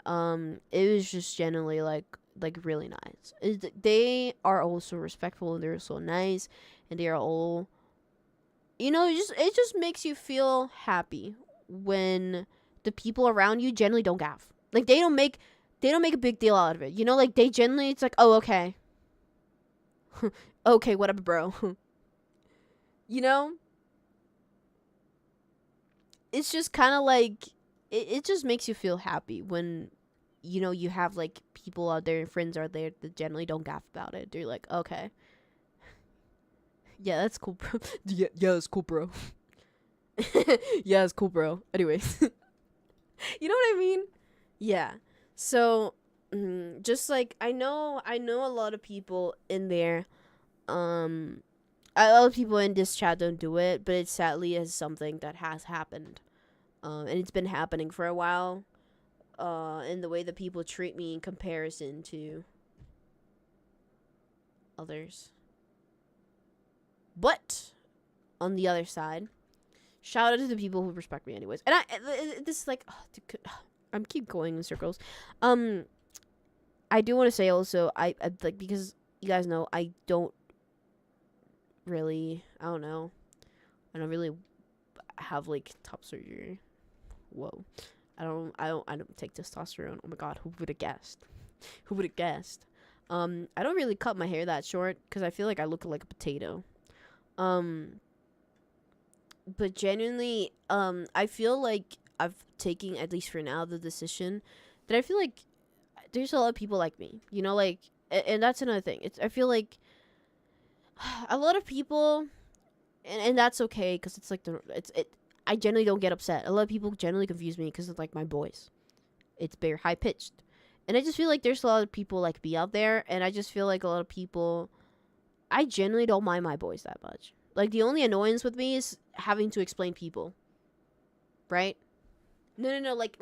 it was just generally like really nice. They are also respectful, and they're so nice, and they are all, you know, it just makes you feel happy when the people around you generally don't gaff. Like, they don't make a big deal out of it. You know, like, they generally, it's like, oh, okay. Okay, whatever, bro. You know? It's just kind of like, it just makes you feel happy when, you know, you have like people out there and friends out there that generally don't gaff about it. They're like, okay. Yeah, that's cool, bro. Yeah, that's cool, bro. Yeah, it's cool, bro. Anyways. You know what I mean? Yeah. So, just like, I know a lot of people in there, a lot of people in this chat don't do it, but it sadly is something that has happened, and it's been happening for a while, in the way that people treat me in comparison to others. But on the other side, shout out to the people who respect me anyways. And this is like, I'm keep going in circles. I do want to say also, I like, because you guys know, I don't really have like top surgery. Whoa. I don't take testosterone. Oh my god, who would have guessed? I don't really cut my hair that short because I feel like I look like a potato. But genuinely, I feel like I've taken, at least for now, the decision that I feel like there's a lot of people like me, you know, like, and that's another thing. I feel like a lot of people, and that's okay, because it's like I generally don't get upset. A lot of people generally confuse me because of like my voice. It's very high pitched, and I just feel like there's a lot of people like me out there, and I just feel like a lot of people, I generally don't mind my voice that much. Like, the only annoyance with me is having to explain people, right? No. Like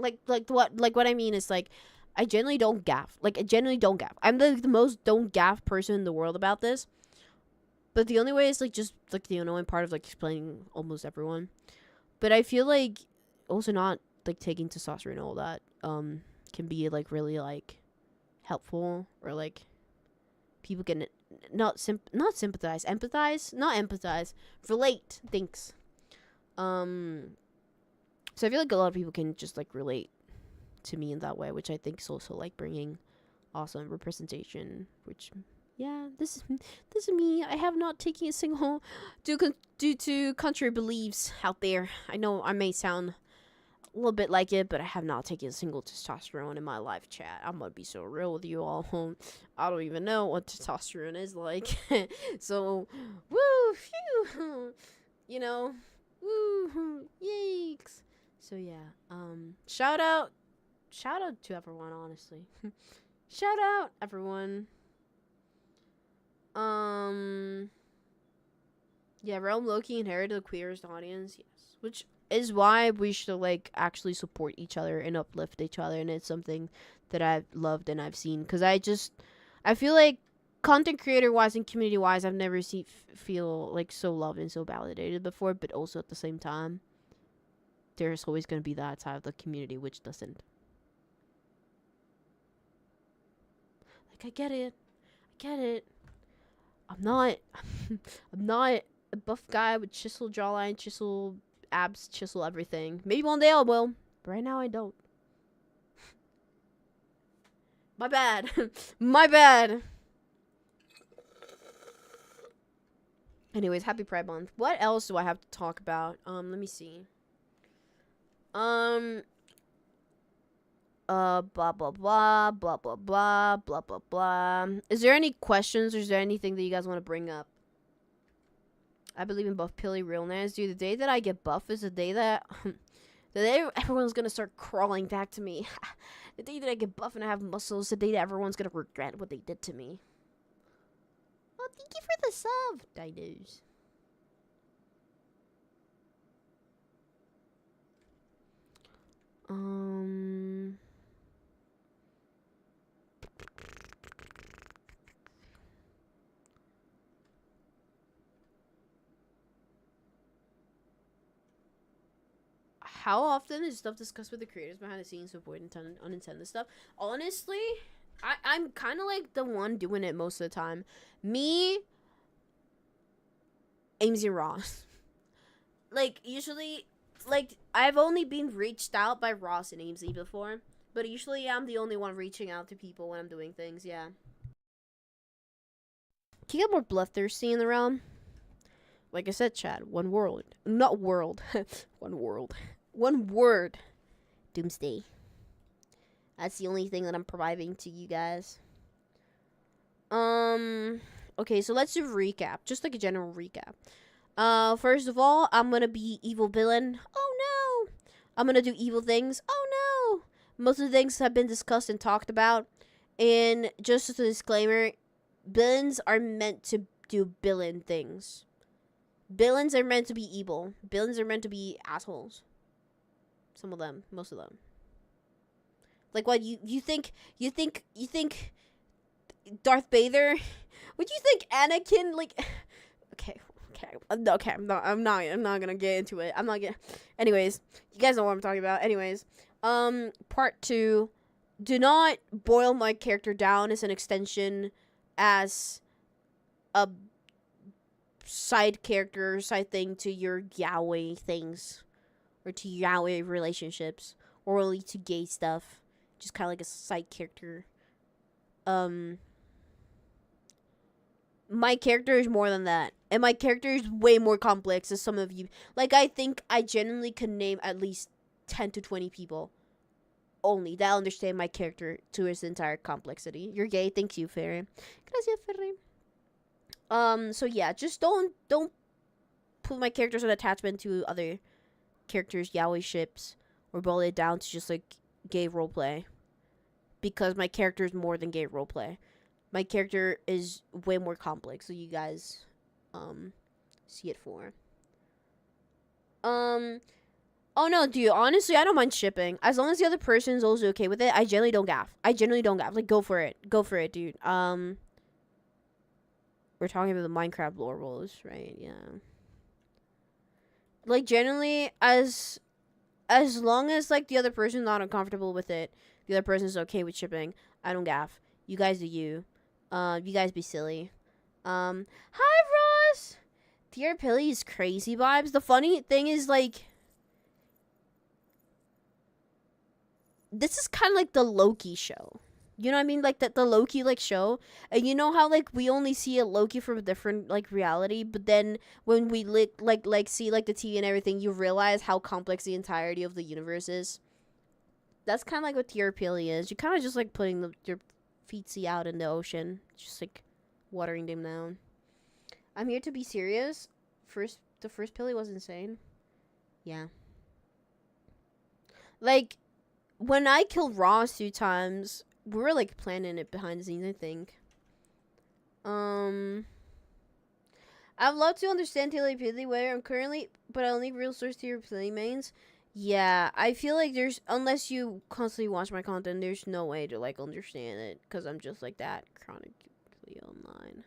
what I mean is, like, I generally don't gaff. Like, I generally don't gaff. I'm the most don't gaff person in the world about this. But the only way is like just like the annoying part of like explaining almost everyone. But I feel like also not like taking testosterone and all that can be like really like helpful, or like people can not sympathize, relate. Thanks. So I feel like a lot of people can just like relate to me in that way, which I think is also like bringing awesome representation. Which, yeah, this is me. I have not taken a single due to contrary beliefs out there. I know I may sound a little bit like it, but I have not taken a single testosterone in my life, chat. I'm gonna be so real with you all. I don't even know what testosterone is like. So, woo, phew. You know, Woo! Yikes! So yeah, shout out to everyone. Honestly, shout out everyone. Yeah, Realm Loki inherited the queerest audience. Yes, which is why we should like actually support each other and uplift each other, and it's something that I've loved and I've seen because I feel like content creator wise and community wise, I've never seen feel like so loved and so validated before, but also at the same time, there's always gonna be that side of the community which doesn't. Like I get it. I'm not, I'm not a buff guy with chisel jawline, chisel abs, chisel everything. Maybe one day I will, but right now I don't. My bad. My bad. Anyways, happy Pride Month. What else do I have to talk about? Let me see. Blah blah blah blah blah blah blah blah blah. Is there any questions or is there anything that you guys want to bring up? I believe in buff pilly realness, dude. The day that I get buff is the day that the day everyone's gonna start crawling back to me. The day that I get buff and I have muscles, the day that everyone's gonna regret what they did to me. Oh, thank you for the sub, Dinos. How often is stuff discussed with the creators behind the scenes to avoid unintended stuff? Honestly, I'm kind of like the one doing it most of the time. Me, Amesy Ross. Like, usually, like, I've only been reached out by Ross and Amesy before. But usually I'm the only one reaching out to people when I'm doing things, yeah. Can you get more bloodthirsty in the realm? Like I said, Chad, one world. Not world. One world. One word. Doomsday. That's the only thing that I'm providing to you guys. Okay, so let's do a recap. Just like a general recap. First of all, I'm gonna be evil villain. Oh no! I'm gonna do evil things. Oh no! Most of the things have been discussed and talked about. And just as a disclaimer, villains are meant to do villain things. Villains are meant to be evil. Villains are meant to be assholes. Some of them, most of them. Like what you think Darth Vader? Would you think Anakin like okay, I'm not gonna get into it. Anyways, you guys know what I'm talking about. Anyways, part 2. Do not boil my character down as an extension as a side character, side thing to your yaoi things. Or to yaoi relationships. Or only to gay stuff. Just kind of like a side character. My character is more than that. And my character is way more complex as some of you. Like, I think I genuinely can name at least 10 to 20 people only that understand my character to its entire complexity. You're gay. Thank you, Fairy. Gracias, Fairy. So yeah, just don't put my character as an attachment to other characters, yaoi ships, or boil it down to just like gay roleplay. Because my character is more than gay roleplay. My character is way more complex, so you guys see it for. Oh no, dude, honestly, I don't mind shipping. As long as the other person is also okay with it, I generally don't gaff. Like, go for it, dude. We're talking about the Minecraft lore rules, right? Yeah. Like, generally, as long as, like, the other person's not uncomfortable with it, the other person's okay with shipping, I don't gaff. You guys do you. You guys be silly. Hi, Ross! Dear Pilly's crazy vibes. The funny thing is, like, this is kind of like the Loki show. You know what I mean? Like the Loki like show. And you know how like we only see a Loki from a different like reality, but then when we like see like the TV and everything, you realize how complex the entirety of the universe is. That's kind of like what TRPL is. You're kind of just like putting your feetsy out in the ocean, just like watering them down. I'm here to be serious. The first Pilly was insane. Yeah. Like, when I killed Ross 2 times, we were like planning it behind the scenes, I think. I'd love to understand telepathy where I'm currently, but I only real source to your play mains. Yeah, I feel like there's, unless you constantly watch my content, there's no way to like understand it, because I'm just like that chronically online.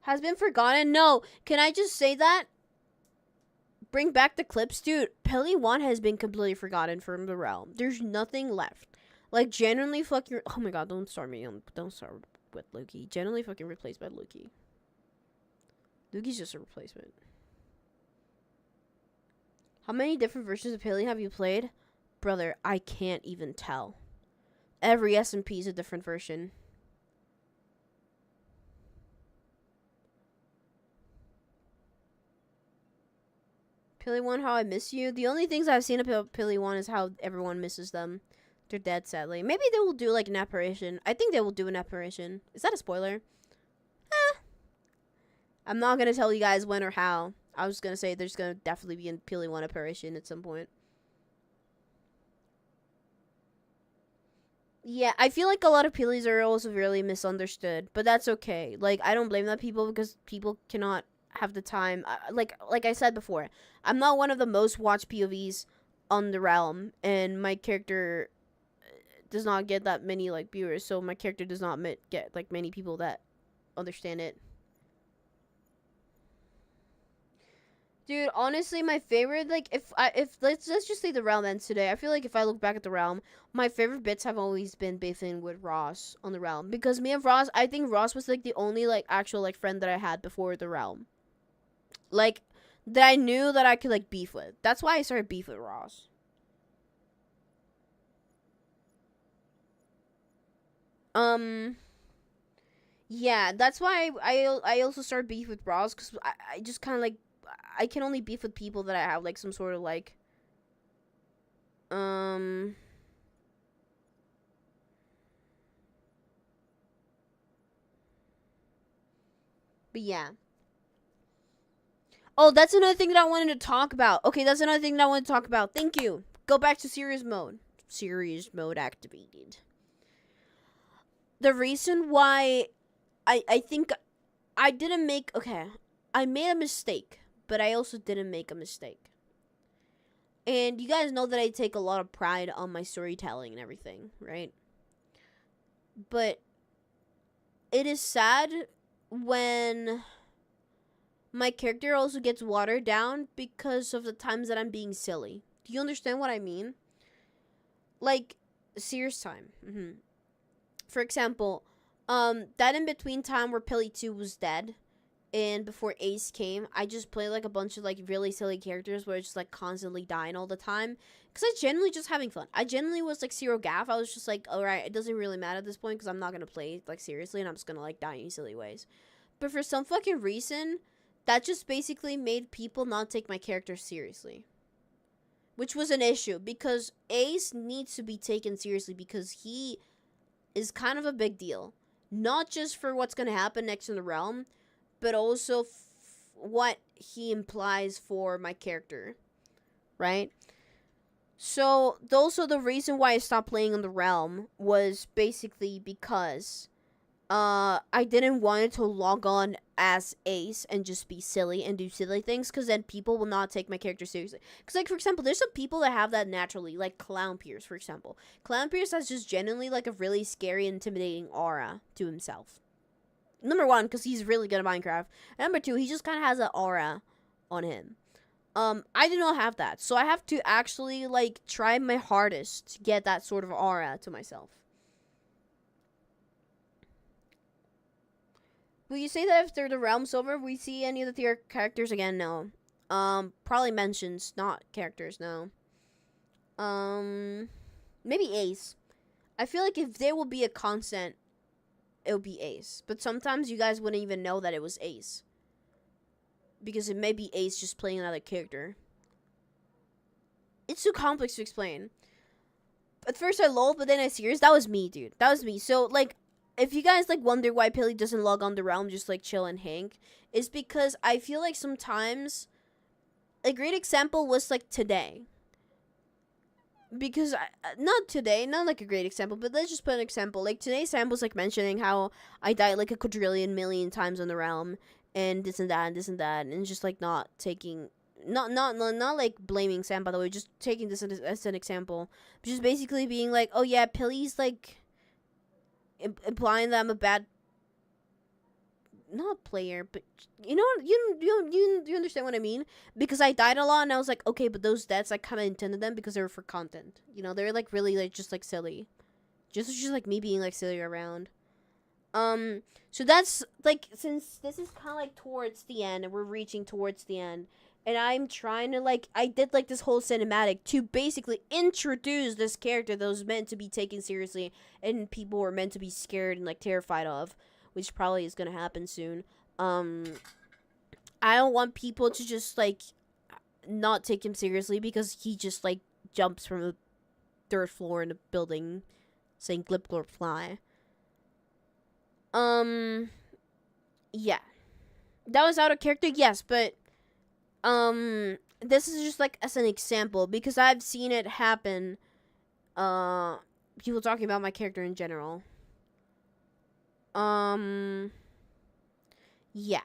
Has been forgotten? No. Can I just say that? Bring back the clips, dude. Peli 1 has been completely forgotten from the realm. There's nothing left. Like, genuinely fucking, oh my god, don't start me, don't start with Loki. Genuinely fucking replaced by Loki. Loki's just a replacement. How many different versions of Peli have you played? Brother, I can't even tell. Every SMP is a different version. Peli 1, how I miss you. The only things I've seen about Peli 1 is how everyone misses them. They're dead, sadly. Maybe they will do like an apparition. I think they will do an apparition. Is that a spoiler? I'm not gonna tell you guys when or how. I was gonna say there's gonna definitely be a Peli 1 apparition at some point. Yeah, I feel like a lot of Pilis are also really misunderstood, but that's okay. Like, I don't blame that people because people cannot have the time. Like I said before, I'm not one of the most watched POVs on the realm, and my character does not get that many like viewers, so my character does not get like many people that understand it. Dude, honestly, my favorite, like, if let's just say the realm ends today. I feel like if I look back at the realm, my favorite bits have always been beefing with Ross on the realm, because me and Ross, I think Ross was like the only like actual like friend that I had before the realm, like that I knew that I could like beef with. That's why I started beef with Ross. Yeah, that's why I also started beef with Ross, because I just kind of like, I can only beef with people that I have like some sort of like but yeah. Oh, that's another thing that I wanted to talk about. Okay, that's another thing that I want to talk about. Thank you. Go back to serious mode. Serious mode activated. The reason why I think I didn't make, okay, I made a mistake, but I also didn't make a mistake. And you guys know that I take a lot of pride on my storytelling and everything, right? But it is sad when my character also gets watered down because of the times that I'm being silly. Do you understand what I mean? Like, serious time. For example, that in between time where Peli 2 was dead and before Ace came, I just played like a bunch of like really silly characters where it's just like constantly dying all the time, because I genuinely just having fun. I genuinely was like zero gaff. I was just like, all right, it doesn't really matter at this point because I'm not gonna play like seriously, and I'm just gonna like die in silly ways. But for some fucking reason, that just basically made people not take my character seriously, which was an issue, because Ace needs to be taken seriously because he is kind of a big deal, not just for what's gonna happen next in the realm, but also what he implies for my character, right? So, also the reason why I stopped playing on the realm was basically because I didn't want it to log on as Ace and just be silly and do silly things, because then people will not take my character seriously. Because, like, for example, there's some people that have that naturally, like Clown Pierce, for example. Clown Pierce has just genuinely, like, a really scary, intimidating aura to himself. Number one, because he's really good at Minecraft. And number two, he just kind of has an aura on him. I do not have that. So I have to actually, like, try my hardest to get that sort of aura to myself. Will you say that after the realm's over, we see any of the tier characters again? No. Probably mentions, not characters, no. Maybe Ace. I feel like if there will be a constant, it would be Ace. But sometimes you guys wouldn't even know that it was Ace, because it may be Ace just playing another character. It's too complex to explain. At first I lol, but then I serious. That was me, dude. That was me. So, like, if you guys, like, wonder why Peli doesn't log on the realm, just, like, chill and hang, is because I feel like sometimes a great example was like today. Because not today, not like a great example, but let's just put an example. Like today, Sam was like mentioning how I died like a quadrillion million times on the realm, and this and that and this and that, and just like not taking, not like blaming Sam, by the way, just taking this as an example, just basically being like, oh yeah, Pilly's like implying that I'm a bad, not player, but you know, you understand what I mean? Because I died a lot, and I was like, okay, but those deaths, I kind of intended them because they were for content. You know, they're like really like just like silly, just like me being like silly around. So that's like, since this is kind of like towards the end, and we're reaching towards the end, and I'm trying to like, I did like this whole cinematic to basically introduce this character that was meant to be taken seriously, and people were meant to be scared and like terrified of, which probably is gonna happen soon. I don't want people to just like not take him seriously because he just like jumps from the third floor in a building saying glip glorp fly. Yeah. That was out of character, yes, but this is just like as an example because I've seen it happen. People talking about my character in general. Yeah.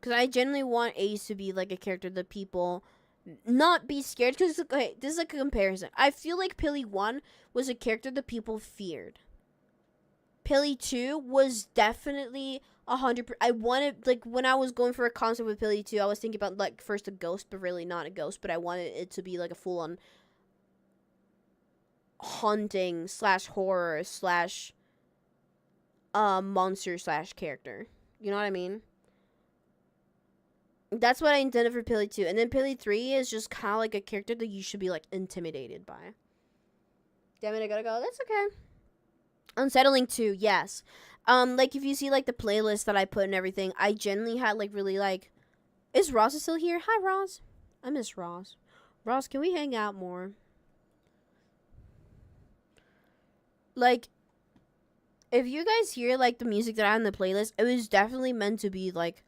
Because I genuinely want Ace to be like a character that people not be scared. Because, okay, this is like a comparison. I feel like Pilly 1 was a character that people feared. Pilly 2 was definitely 100%. I wanted, like, when I was going for a concept with Pilly 2, I was thinking about, like, first a ghost, but really not a ghost. But I wanted it to be, like, a full-on haunting / horror / monster / character. You know what I mean? That's what I intended for Pilly 2. And then Pilly 3 is just kind of like a character that you should be, like, intimidated by. Damn it, I gotta go. That's okay. Unsettling 2, yes. Like, if you see, like, the playlist that I put and everything, I genuinely had, like, really, like... Is Ross still here? Hi, Ross. I miss Ross. Ross, can we hang out more? Like, if you guys hear, like, the music that I had in the playlist, it was definitely meant to be, like,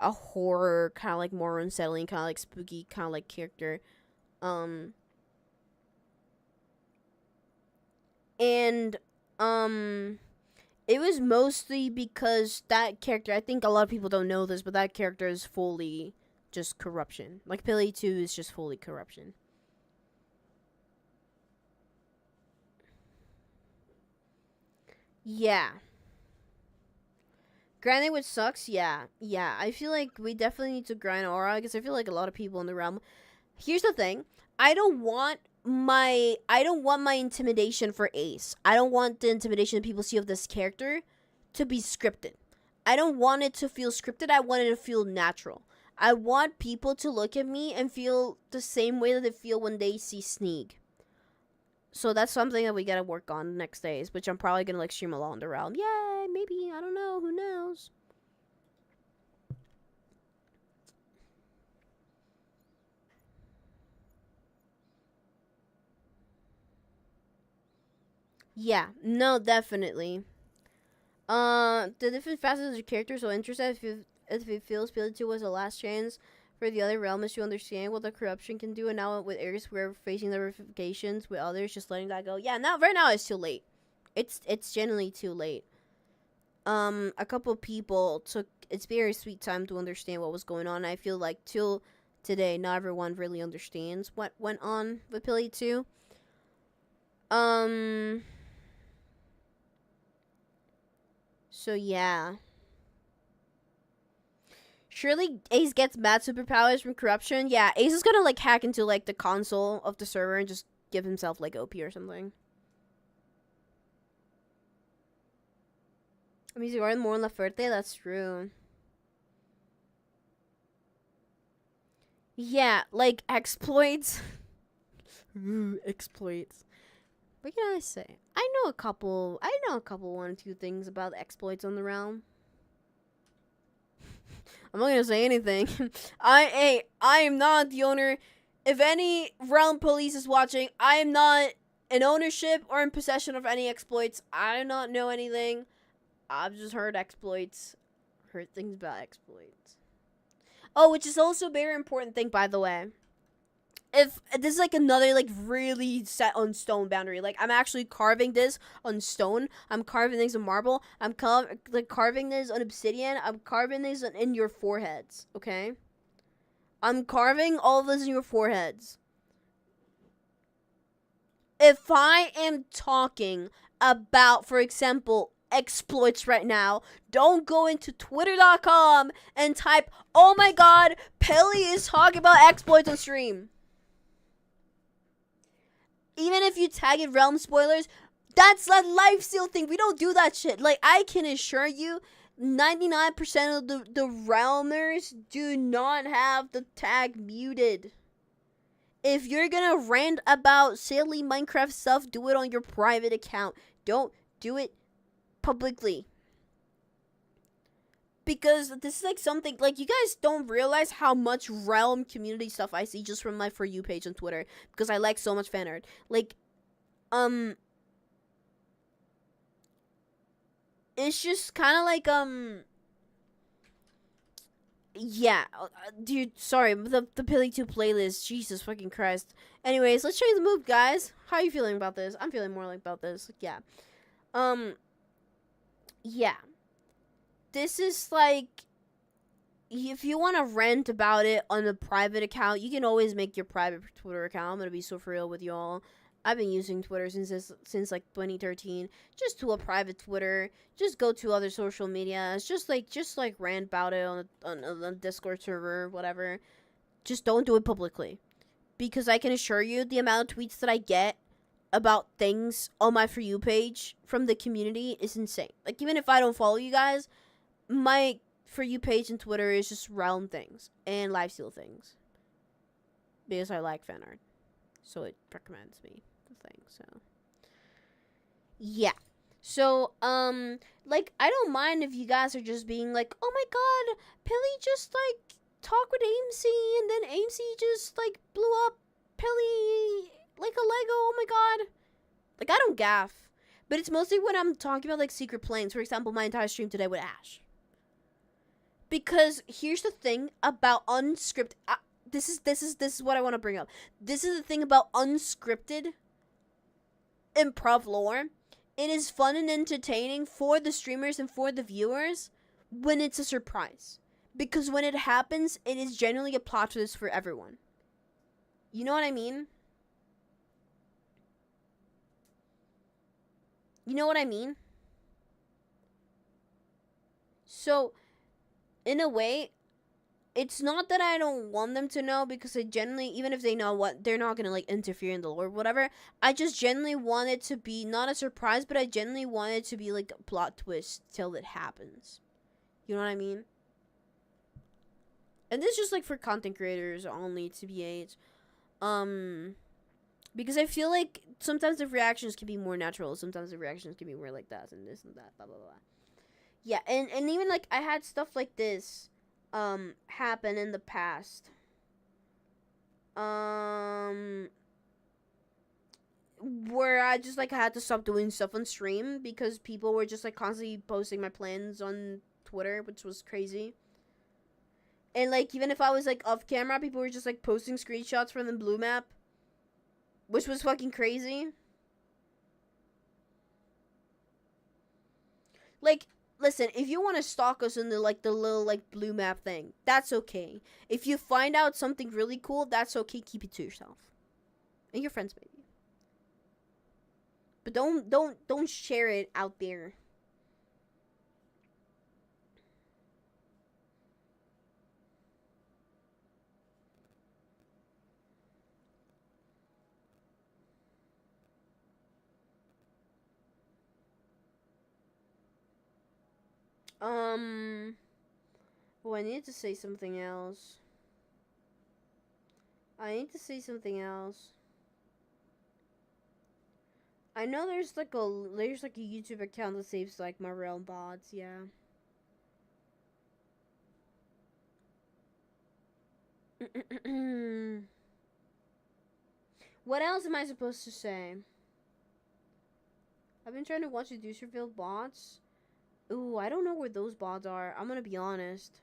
a horror, kind of like more unsettling, kind of like spooky, kind of like character. And it was mostly because that character, I think a lot of people don't know this, but that character is fully just corruption. Like Pilly 2 is just fully corruption. Yeah. Grinding which sucks, yeah. Yeah, I feel like we definitely need to grind aura because I feel like a lot of people in the realm. Here's the thing. I don't want my intimidation for Ace. I don't want the intimidation people see of this character to be scripted. I don't want it to feel scripted. I want it to feel natural. I want people to look at me and feel the same way that they feel when they see Sneak. So that's something that we gotta work on next days, which I'm probably gonna like stream along the realm. Yay, maybe, I don't know, who knows? Yeah, no, definitely. The different facets of the character so interesting if it feels Pillar 2 was the last chance for the other realms to understand what the corruption can do, and now with Ares we're facing the ramifications with others, just letting that go. Yeah, now right now it's too late. It's genuinely too late. A couple people took it's very sweet time to understand what was going on. I feel like till today not everyone really understands what went on with Pilly 2. So yeah. Surely Ace gets mad superpowers from corruption. Yeah, Ace is gonna like hack into like the console of the server and just give himself like OP or something. I mean, you are more La Fuerte. That's true. Yeah, like exploits. Ooh, exploits. What can I say? I know a couple 1 or 2 things about exploits on the realm. I'm not gonna say anything. I am not the owner. If any realm police is watching, I am not in ownership or in possession of any exploits. I do not know anything. I've just heard exploits. Heard things about exploits. Oh, which is also a very important thing, by the way. If this is like another like really set on stone boundary, like I'm actually carving this on stone, I'm carving this on marble, I'm carving this on obsidian, I'm carving this in your foreheads, okay? I'm carving all of this in your foreheads. If I am talking about, for example, exploits right now, don't go into twitter.com and type, oh my god, Pelly is talking about exploits on stream. Even if you tag it realm spoilers, that's a lifesteal thing. We don't do that shit. Like, I can assure you, 99% of the realmers do not have the tag muted. If you're gonna rant about silly Minecraft stuff, do it on your private account. Don't do it publicly. Because this is like something, like, you guys don't realize how much Realm community stuff I see just from my For You page on Twitter. Because I like so much fan art. Like, it's just kind of like, yeah, dude, sorry, the Pilly 2 playlist, Jesus fucking Christ. Anyways, let's change the mood, guys. How are you feeling about this? I'm feeling more like about this, yeah. Yeah. This is like, if you want to rant about it on a private account, you can always make your private Twitter account. I'm gonna be so for real with y'all. I've been using Twitter since like 2013. Just to a private Twitter. Just go to other social medias. Just like rant about it on a Discord server, whatever. Just don't do it publicly, because I can assure you the amount of tweets that I get about things on my For You page from the community is insane. Like, even if I don't follow you guys, my For You page and Twitter is just realm things and lifesteal things, because I like fan art, so it recommends me the thing. So yeah, so like, I don't mind if you guys are just being like, oh my god, Pilly just like talked with AMC and then AMC just like blew up Pilly like a Lego. Oh my god, like, I don't gaff. But it's mostly when I'm talking about like secret planes. For example, my entire stream today with Ash. Because here's the thing about unscripted. This is what I want to bring up. This is the thing about unscripted improv lore. It is fun and entertaining for the streamers and for the viewers when it's a surprise. Because when it happens, it is generally a plot twist for everyone. You know what I mean? You know what I mean? So, in a way, it's not that I don't want them to know, because I generally, even if they know what, they're not gonna like interfere in the lore or whatever. I just generally want it to be not a surprise, but I generally want it to be like a plot twist till it happens. You know what I mean? And this is just like for content creators only, TBH. Because I feel like sometimes the reactions can be more natural, sometimes the reactions can be more like that and this and that, blah blah blah. Yeah, and even like I had stuff like this happen in the past. Where I just like had to stop doing stuff on stream because people were just like constantly posting my plans on Twitter, which was crazy. And like, even if I was like off camera, people were just like posting screenshots from the blue map, which was fucking crazy. Like, listen, if you want to stalk us in the little like blue map thing, that's okay. If you find out something really cool, that's okay. Keep it to yourself and your friends, maybe. But don't share it out there. Oh, I need to say something else. I need to say something else. I know there's like a YouTube account that saves like my realm bots, yeah. What else am I supposed to say? I've been trying to watch the Deuce Reveal bots. Ooh, I don't know where those bots are. I'm gonna be honest.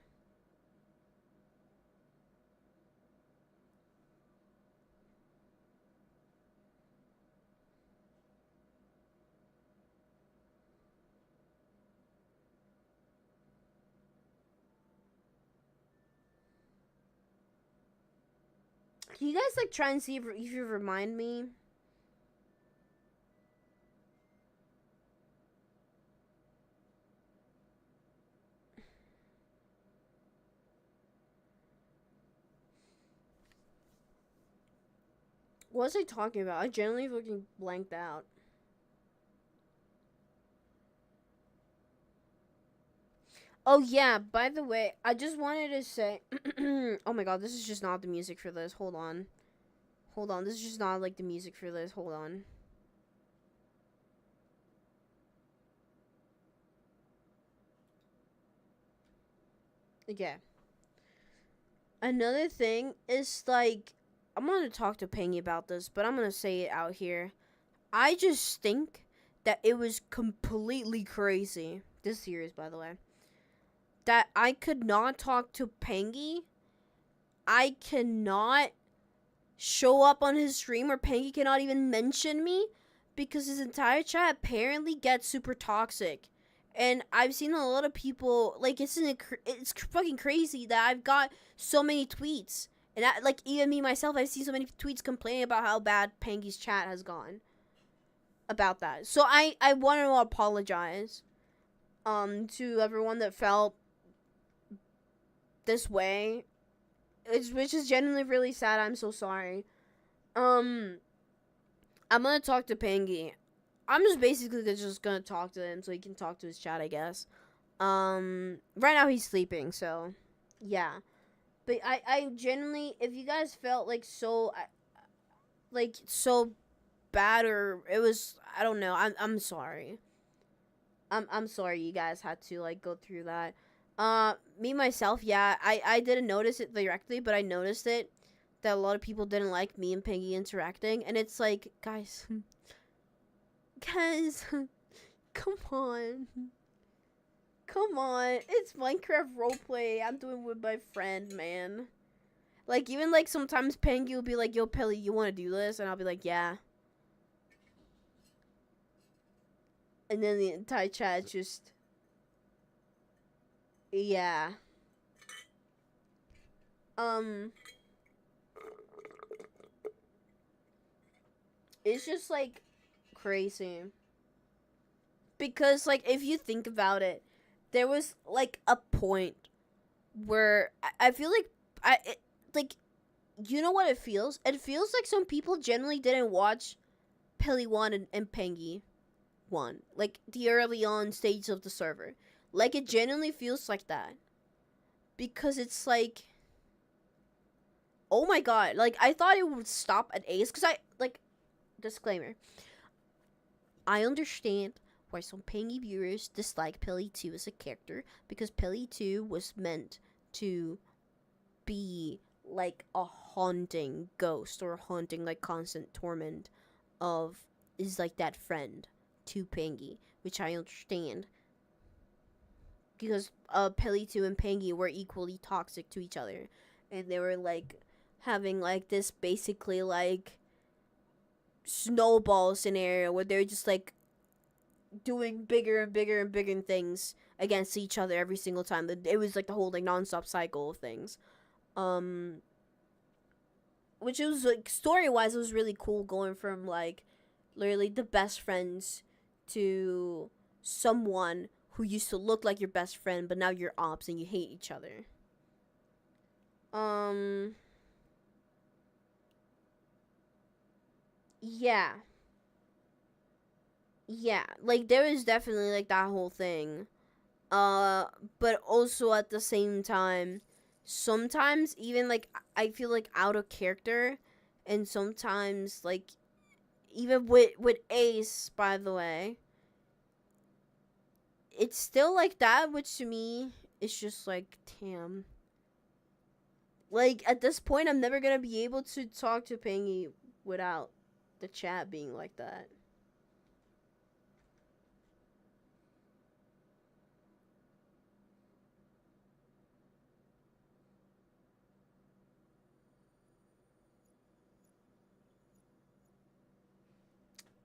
Can you guys like try and see if you remind me? What was I talking about? I generally fucking blanked out. Oh yeah, by the way, I just wanted to say oh my god, this is just not the music for this. Hold on. Hold on. This is just not like the music for this. Hold on. Okay. Another thing is like I'm gonna talk to Pangy about this, but I'm gonna say it out here. I just think that it was completely crazy. This series, by the way, that I could not talk to Pangy. I cannot show up on his stream, or Pangy cannot even mention me because his entire chat apparently gets super toxic. And I've seen a lot of people like it's fucking crazy that I've got so many tweets, and like even me myself, I've seen so many tweets complaining about how bad Pangy's chat has gone about that. So I want to apologize to everyone that felt this way. Which is genuinely really sad. I'm so sorry. I'm gonna talk to Pangy. I'm just basically just gonna talk to him so he can talk to his chat, I guess. Right now he's sleeping, so yeah. But I genuinely, if you guys felt like so bad, or it was, I don't know. I'm sorry. I'm sorry you guys had to like go through that. Me myself, yeah, I didn't notice it directly, but I noticed it that a lot of people didn't like me and Peggy interacting, and it's like, guys, guys, come on, it's Minecraft roleplay I'm doing with my friend, man. Like, even like sometimes Peggy will be like, yo, Pelly, you want to do this? And I'll be like, yeah. And then the entire chat just, yeah. It's just like crazy. Because like if you think about it, there was like a point where I feel like like you know what it feels? It feels like some people generally didn't watch Pelly 1 and Pengy 1. Like the early on stages of the server. Like it genuinely feels like that. Because it's like, oh my god, like I thought it would stop at Ace, because I like, disclaimer, I understand why some Pangy viewers dislike Pelly 2 as a character, because Pelly 2 was meant to be like a haunting ghost, or a haunting like constant torment of, is like that friend to Pangy, which I understand, because Pelly 2 and Pangy were equally toxic to each other, and they were like having like this basically like snowball scenario where they're just like doing bigger and bigger and bigger things against each other every single time. It was like the whole like nonstop cycle of things. Which it was like story wise, it was really cool going from like literally the best friends to someone who used to look like your best friend, but now you're ops and you hate each other. Yeah. Yeah, like there is definitely like that whole thing. But also at the same time, sometimes even like I feel like out of character, and sometimes like even with Ace, by the way, it's still like that, which to me is just like, damn. Like at this point, I'm never gonna be able to talk to Pangy without the chat being like that.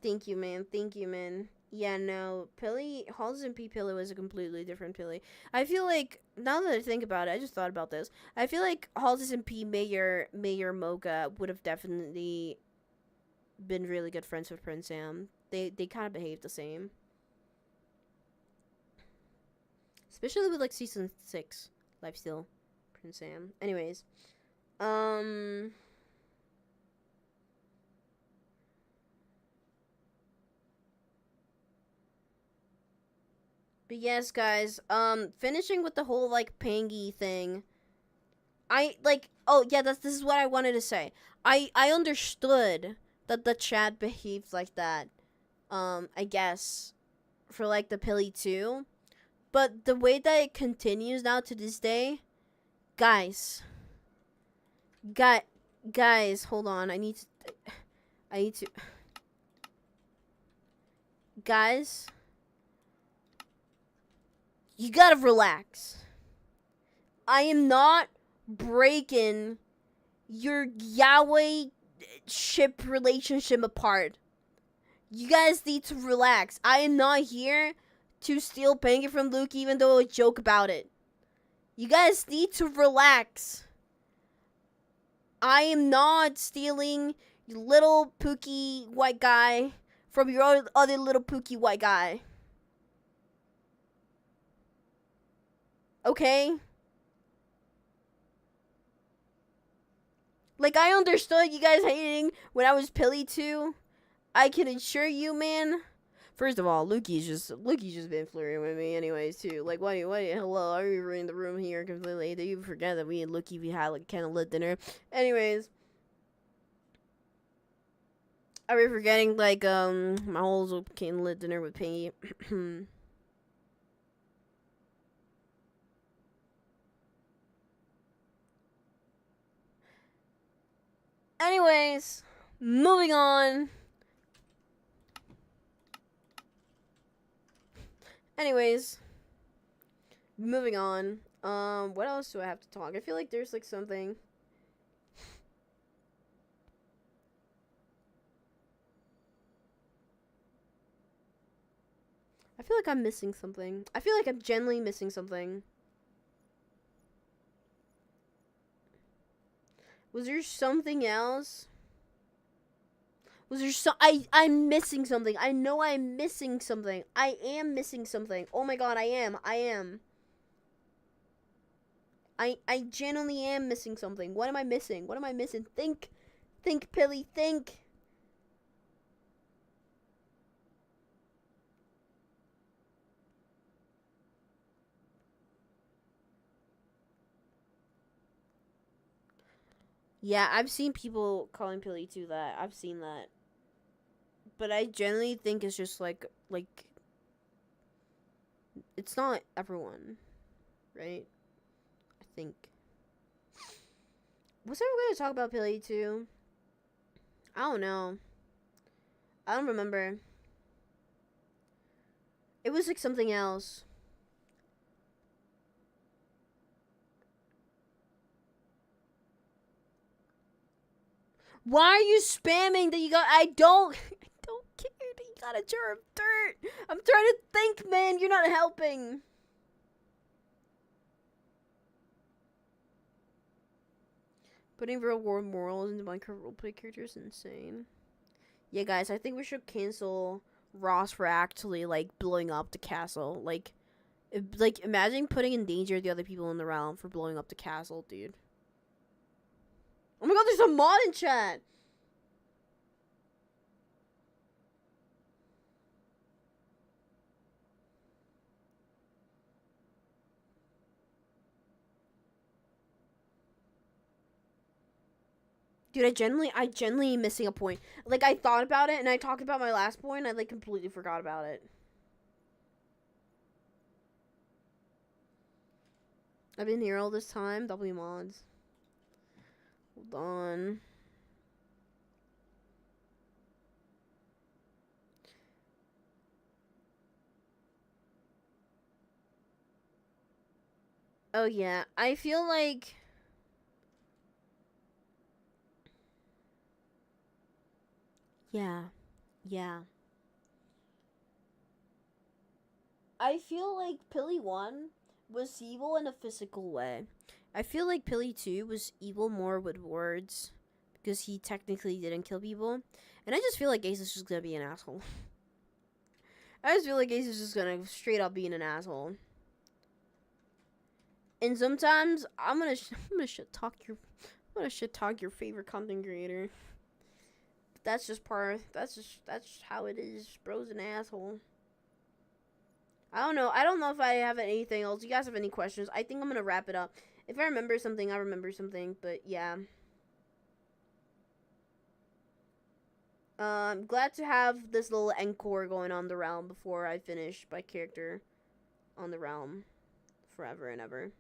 Thank you, man. Thank you, man. Yeah, no, Halls SMP Pillow is a completely different Pilly. I feel like, now that I think about it, I just thought about this. I feel like Halls SMP Mayor Mocha would have definitely been really good friends with Prince Sam. They kind of behave the same. Especially with, like, Season 6 Lifesteal Prince Sam. Anyways. Um... But yes, guys, finishing with the whole, like, Pangy thing. Oh, yeah, this is what I wanted to say. I understood that the chat behaved like that, I guess, for, like, the Pilly 2. But the way that it continues now to this day, guys, guy, guys, hold on, I need to, guys, you gotta relax. I am not breaking your Yahweh ship relationship apart. You guys need to relax. I am not here to steal Pangy from Luke, even though I joke about it. You guys need to relax. I am not stealing your little pookie white guy from your other little pookie white guy. Okay? Like, I understood you guys hating when I was Pilly too. I can assure you, man. First of all, Lukey's just been flirting with me anyways too. Like, what hello, are you in the room here completely? Do you forget that me and Lukey, we had like kind of lit dinner? Anyways, are we forgetting like my whole candle lit dinner with Pingy? Anyways, moving on. Anyways, moving on. What else do I have to talk? I feel like there's like something. I feel like I'm missing something. I feel like I'm genuinely missing something. Was there something else? Was there I'm missing something. I know I'm missing something. I am missing something. Oh my god, I am. I genuinely am missing something. What am I missing? What am I missing? Think, Pilly, think. Yeah, I've seen people calling Pilly to that. I've seen that. But I generally think it's just like it's not everyone, right? I think. Was I going to talk about Pilly too? I don't know. I don't remember. It was like something else. Why are you spamming that you got? I don't care that you got a jar of dirt. I'm trying to think, man. You're not helping. Putting real world morals into Minecraft roleplay characters is insane. Yeah, guys, I think we should cancel Ross for actually like blowing up the castle. Like imagine putting in danger the other people in the realm for blowing up the castle, dude. Oh my god, there's a mod in chat. Dude, I genuinely missing a point. Like, I thought about it, and I talked about my last point, and I, like, completely forgot about it. I've been here all this time. W mods. Hold on. Oh, yeah. I feel like... Yeah. Yeah. I feel like Pilly 1 was evil in a physical way. I feel like Pilly 2 was evil more with words because he technically didn't kill people. And I just feel like Ace is just gonna be an asshole. I just feel like Ace is just gonna straight up be an asshole. And sometimes I'm gonna shit talk your favorite content creator. But that's just that's how it is. Bro's an asshole. I don't know. I don't know if I have anything else. You guys have any questions? I think I'm gonna wrap it up. If I remember something, I remember something. But yeah. I'm glad to have this little encore going on the realm before I finish my character on the realm forever and ever.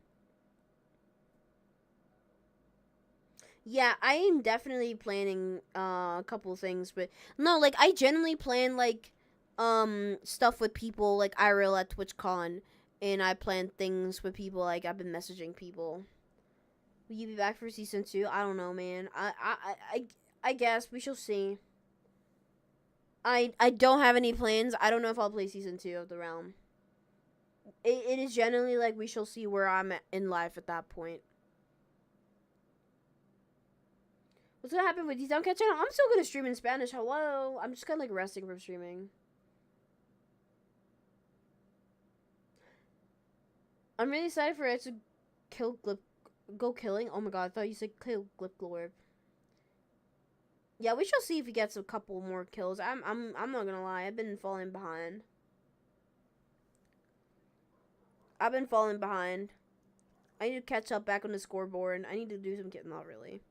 Yeah, I am definitely planning a couple things, but no, like I genuinely plan like stuff with people like IRL at TwitchCon, and I plan things with people like I've been messaging people. Will you be back for season 2? I don't know, man. I guess we shall see. I don't have any plans. I don't know if I'll play season 2 of the realm. It is generally like we shall see where I'm at in life at that point. What's gonna happen with Dtowncat channel? I'm still gonna stream in Spanish. Hello. I'm just kind of like resting from streaming. I'm really excited for it to kill go killing. Oh my god, I thought you said kill Glip. Yeah, we shall see if he gets a couple more kills. I'm not gonna lie. I've been falling behind. I need to catch up back on the scoreboard. I need to do some not really.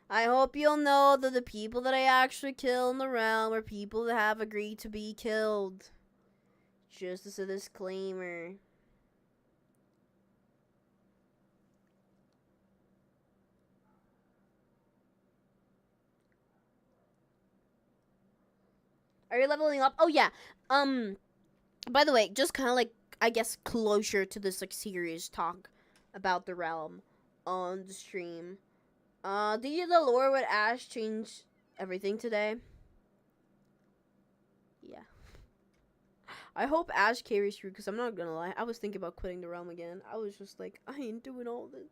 I hope you'll know that the people that I actually kill in the realm are people that have agreed to be killed. Just as a disclaimer. Are you leveling up? Oh yeah. By the way, just kind of like I guess closure to this like serious talk about the realm on the stream. Did the lore with Ash change everything today? Yeah. I hope Ash carries through, because I'm not gonna lie, I was thinking about quitting the realm again. I was just like, I ain't doing all this.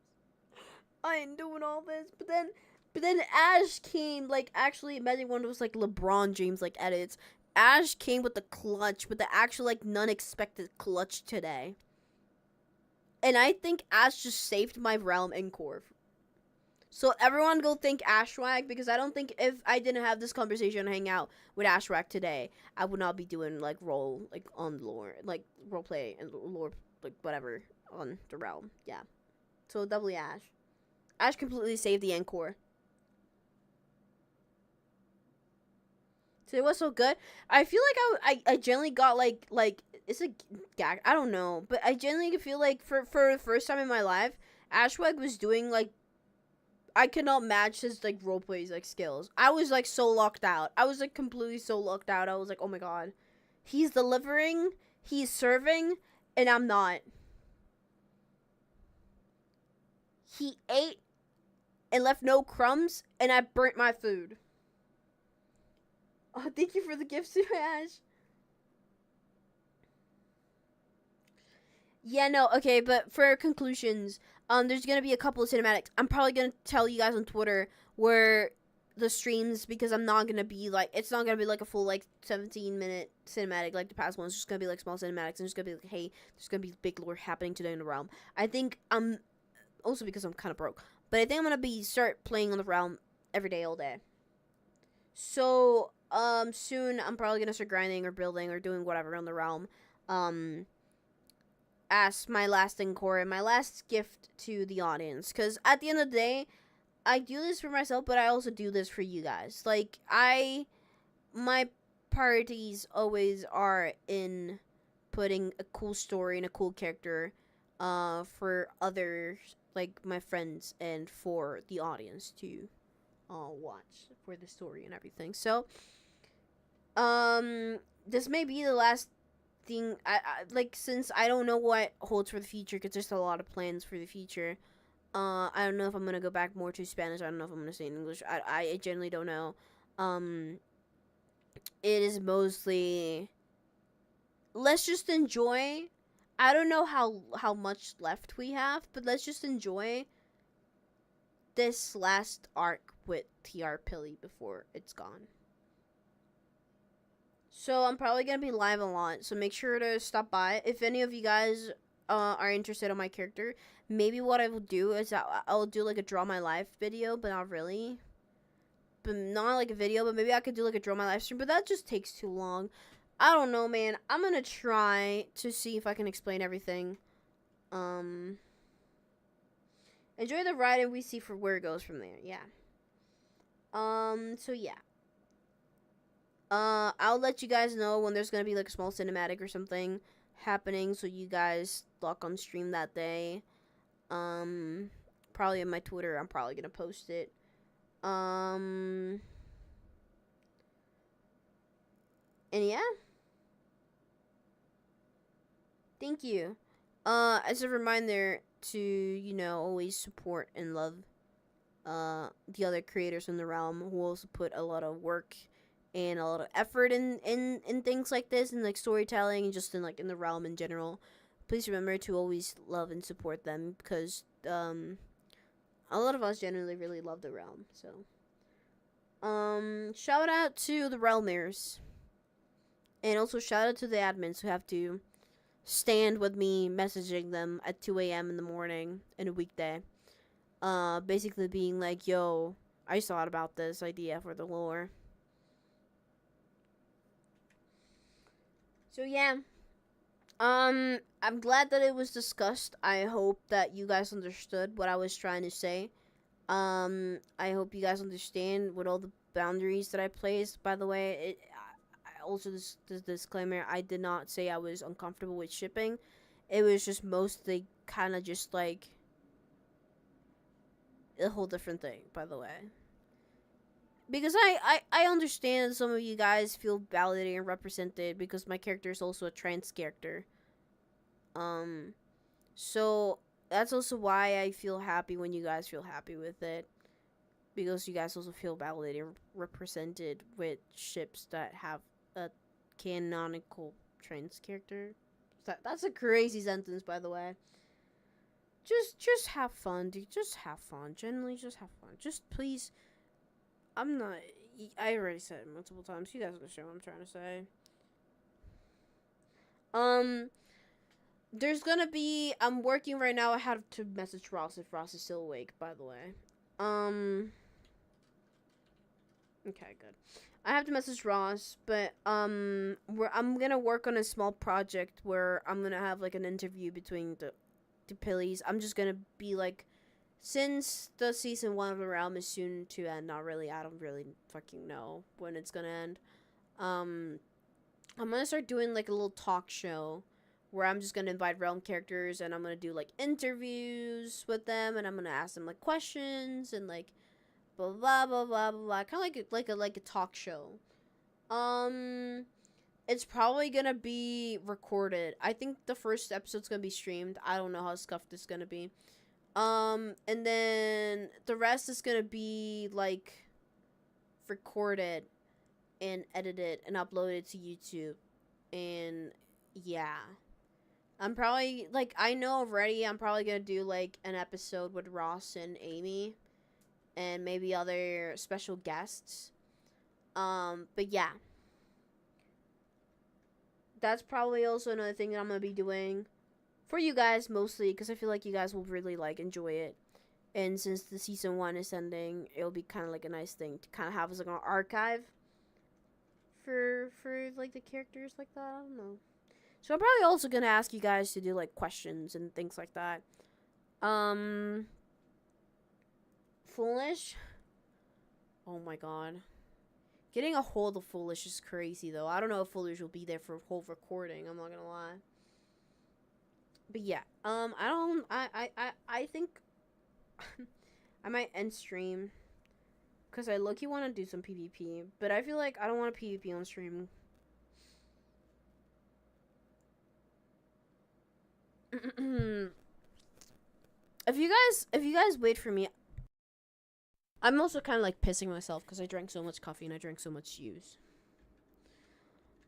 But then Ash came, like, actually, imagine one of those, like, LeBron James, like, edits. Ash came with the clutch, with the actual, like, unexpected clutch today. And I think Ash just saved my realm in core. So everyone go thank Ashwag, because I don't think if I didn't have this conversation and hang out with Ashwag today, I would not be doing like on lore, like roleplay and lore, like whatever on the realm. Yeah. So doubly Ash. Ash completely saved the encore. So it was so good. I feel like I generally got like it's a gag. I don't know, but I generally feel like for the first time in my life, Ashwag was doing like. I cannot match his like roleplays like skills. I was like so locked out. I was like completely so locked out. I was like, oh my god, he's delivering, he's serving, and I'm not. He ate and left no crumbs, and I burnt my food. Oh, thank you for the gifts, Ash. Yeah, no, okay, but for conclusions, there's gonna be a couple of cinematics. I'm probably gonna tell you guys on Twitter where the streams, because I'm not gonna be like, it's not gonna be like a full like 17-minute cinematic like the past ones. It's just gonna be like small cinematics, and it's gonna be like, hey, there's gonna be big lore happening today in the realm. I think I'm also because I'm kind of broke, but I think I'm gonna start playing on the realm every day, all day. So soon I'm probably gonna start grinding or building or doing whatever on the realm. As my last encore and my last gift to the audience, because at the end of the day, I do this for myself, but I also do this for you guys. Like, my priorities always are in putting a cool story and a cool character for others, like my friends, and for the audience to watch for the story and everything. So this may be the last thing. I like, since I don't know what holds for the future, because there's a lot of plans for the future. I don't know if I'm gonna go back more to Spanish. I don't know if I'm gonna stay in English. I generally don't know. It is mostly let's just enjoy. I don't know how much left we have, but let's just enjoy this last arc with TR Pilly before it's gone. So I'm probably gonna be live a lot, so make sure to stop by. If any of you guys are interested in my character, maybe what I will do is I'll do like a draw my life video, but not really. But not like a video, but maybe I could do like a draw my life stream, but that just takes too long. I don't know, man. I'm gonna try to see if I can explain everything. Enjoy the ride and we see for where it goes from there. Yeah. So yeah. I'll let you guys know when there's gonna be like a small cinematic or something happening, so you guys lock on stream that day. Probably on my Twitter. I'm probably gonna post it. And yeah. Thank you. As a reminder to, you know, always support and love the other creators in the realm who also put a lot of work and a lot of effort in things like this, and like storytelling and just in like in the realm in general. Please remember to always love and support them, because a lot of us generally really love the realm. So shout out to the realmers, and also shout out to the admins who have to stand with me messaging them at 2 a.m. in the morning in a weekday. Basically being like, yo, I thought about this idea for the lore. So yeah. I'm glad that it was discussed. I hope that you guys understood what I was trying to say. I hope you guys understand what all the boundaries that I placed. By the way, also this disclaimer, I did not say I was uncomfortable with shipping. It was just mostly kind of just like a whole different thing, by the way. Because I understand some of you guys feel validated and represented because my character is also a trans character. So that's also why I feel happy when you guys feel happy with it. Because you guys also feel validated and represented with ships that have a canonical trans character. That's a crazy sentence, by the way. Just have fun, dude. Just have fun. Generally, just have fun. Just please. I'm not. I already said it multiple times. You guys understand what I'm trying to say. There's gonna be. I'm working right now. I have to message Ross if Ross is still awake. By the way. Okay, good. I have to message Ross, but I'm gonna work on a small project where I'm gonna have like an interview between the Pillies. I'm just gonna be like, since the season 1 of the realm is soon to end, not really. I don't really fucking know when it's gonna end. I'm gonna start doing like a little talk show where I'm just gonna invite realm characters and I'm gonna do like interviews with them, and I'm gonna ask them like questions and like blah blah blah blah blah, kind of like a talk show. It's probably gonna be recorded. I think the first episode's gonna be streamed. I don't know how scuffed it's gonna be. And then the rest is gonna be like recorded and edited and uploaded to YouTube. And yeah, I'm probably like, I know already I'm probably gonna do like an episode with Ross and Amy and maybe other special guests. But yeah, that's probably also another thing that I'm gonna be doing for you guys, mostly because I feel like you guys will really like enjoy it. And since the season 1 is ending, it'll be kind of like a nice thing to kind of have as like an archive for like the characters like that. I don't know. So I'm probably also gonna ask you guys to do like questions and things like that. Foolish. Oh my god. Getting a hold of Foolish is crazy though. I don't know if Foolish will be there for a whole recording. I'm not gonna lie. But yeah, I think I might end stream because I low-key want to do some PvP, but I feel like I don't want to PvP on stream. If you guys wait for me, I'm also kind of like pissing myself because I drank so much coffee and I drank so much juice.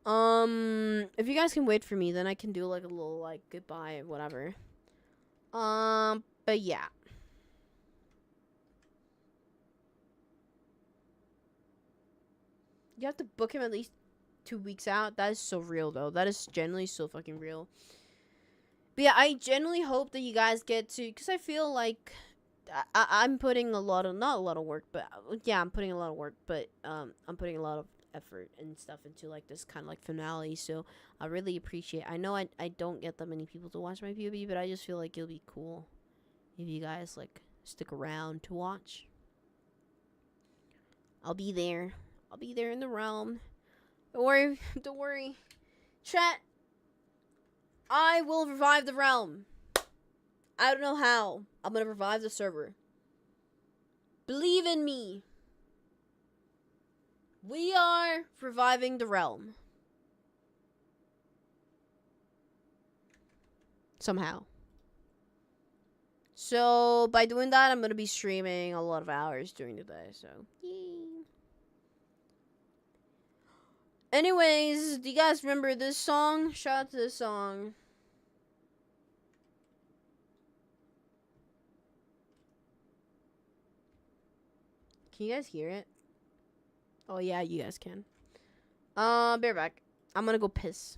If you guys can wait for me, then I can do like a little like goodbye, whatever. But yeah. You have to book him at least 2 weeks out. That is so real, though. That is genuinely so fucking real. But yeah, I genuinely hope that you guys get to, because I feel like I'm putting a lot of, not a lot of work, but yeah, I'm putting a lot of work, but I'm putting a lot of effort and stuff into like this kind of like finale. So I really appreciate. I know I don't get that many people to watch my POV, but I just feel like it'll be cool if you guys like stick around to watch. I'll be there. I'll be there in the realm. Don't worry. Don't worry. Chat. I will revive the realm. I don't know how. I'm gonna revive the server. Believe in me. We are reviving the realm. Somehow. So, by doing that, I'm gonna be streaming a lot of hours during the day, so. Yay. Anyways, do you guys remember this song? Shout out to this song. Can you guys hear it? Oh, yeah, you guys can. Bear back. I'm gonna go piss.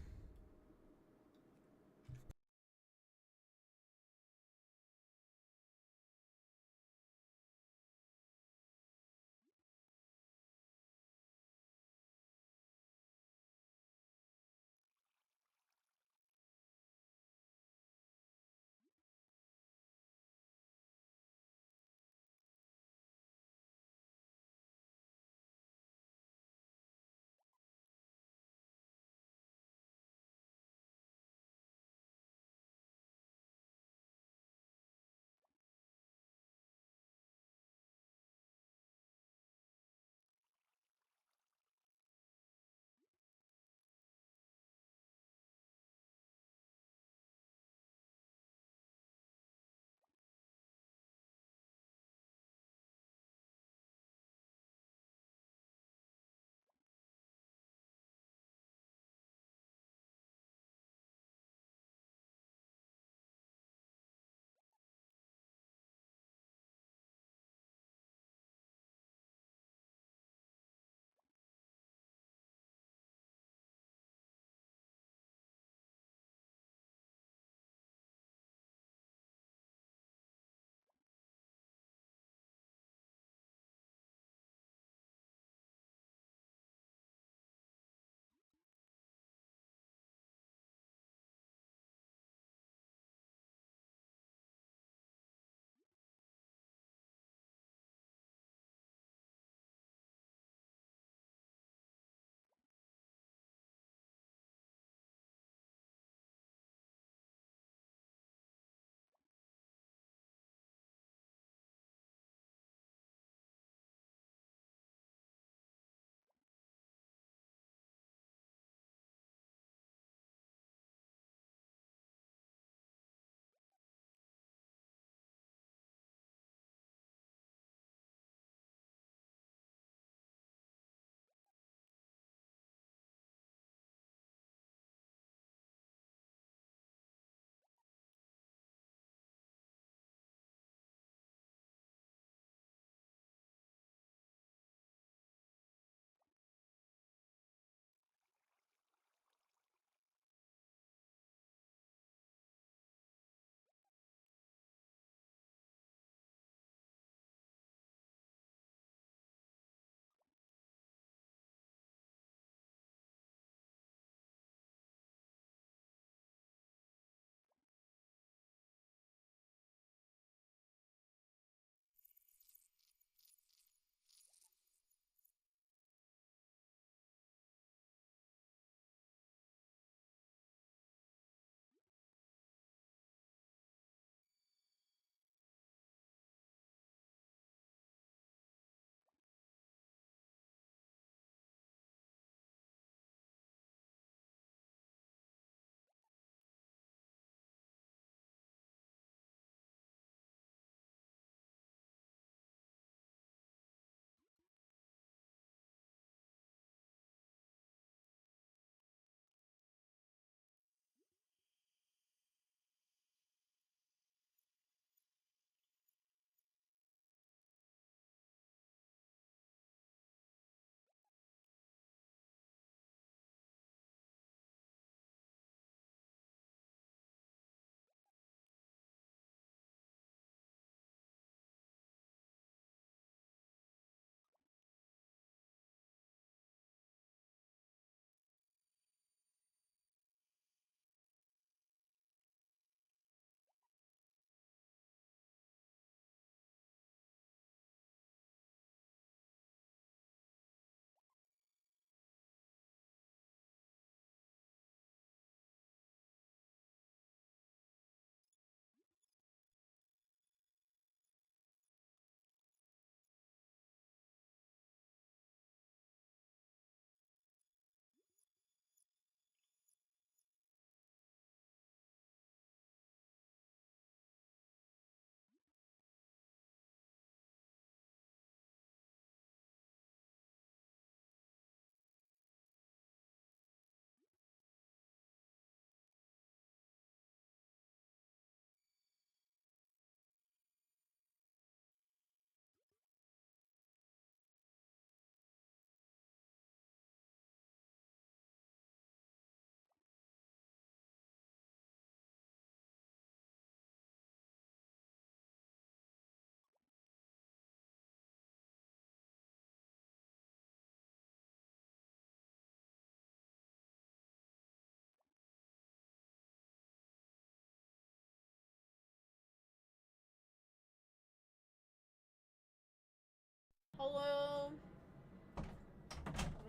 Hello.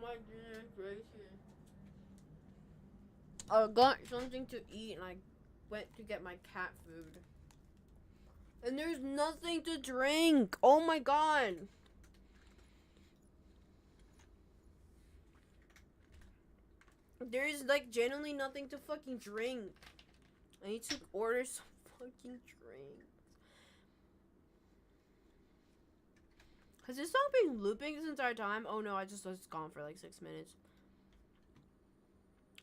My goodness gracious. I got something to eat and I went to get my cat food. And there's nothing to drink. Oh my god. There's like genuinely nothing to fucking drink. I need to order some fucking drink. Has this song been looping this entire time? Oh no, I just was gone for like 6 minutes.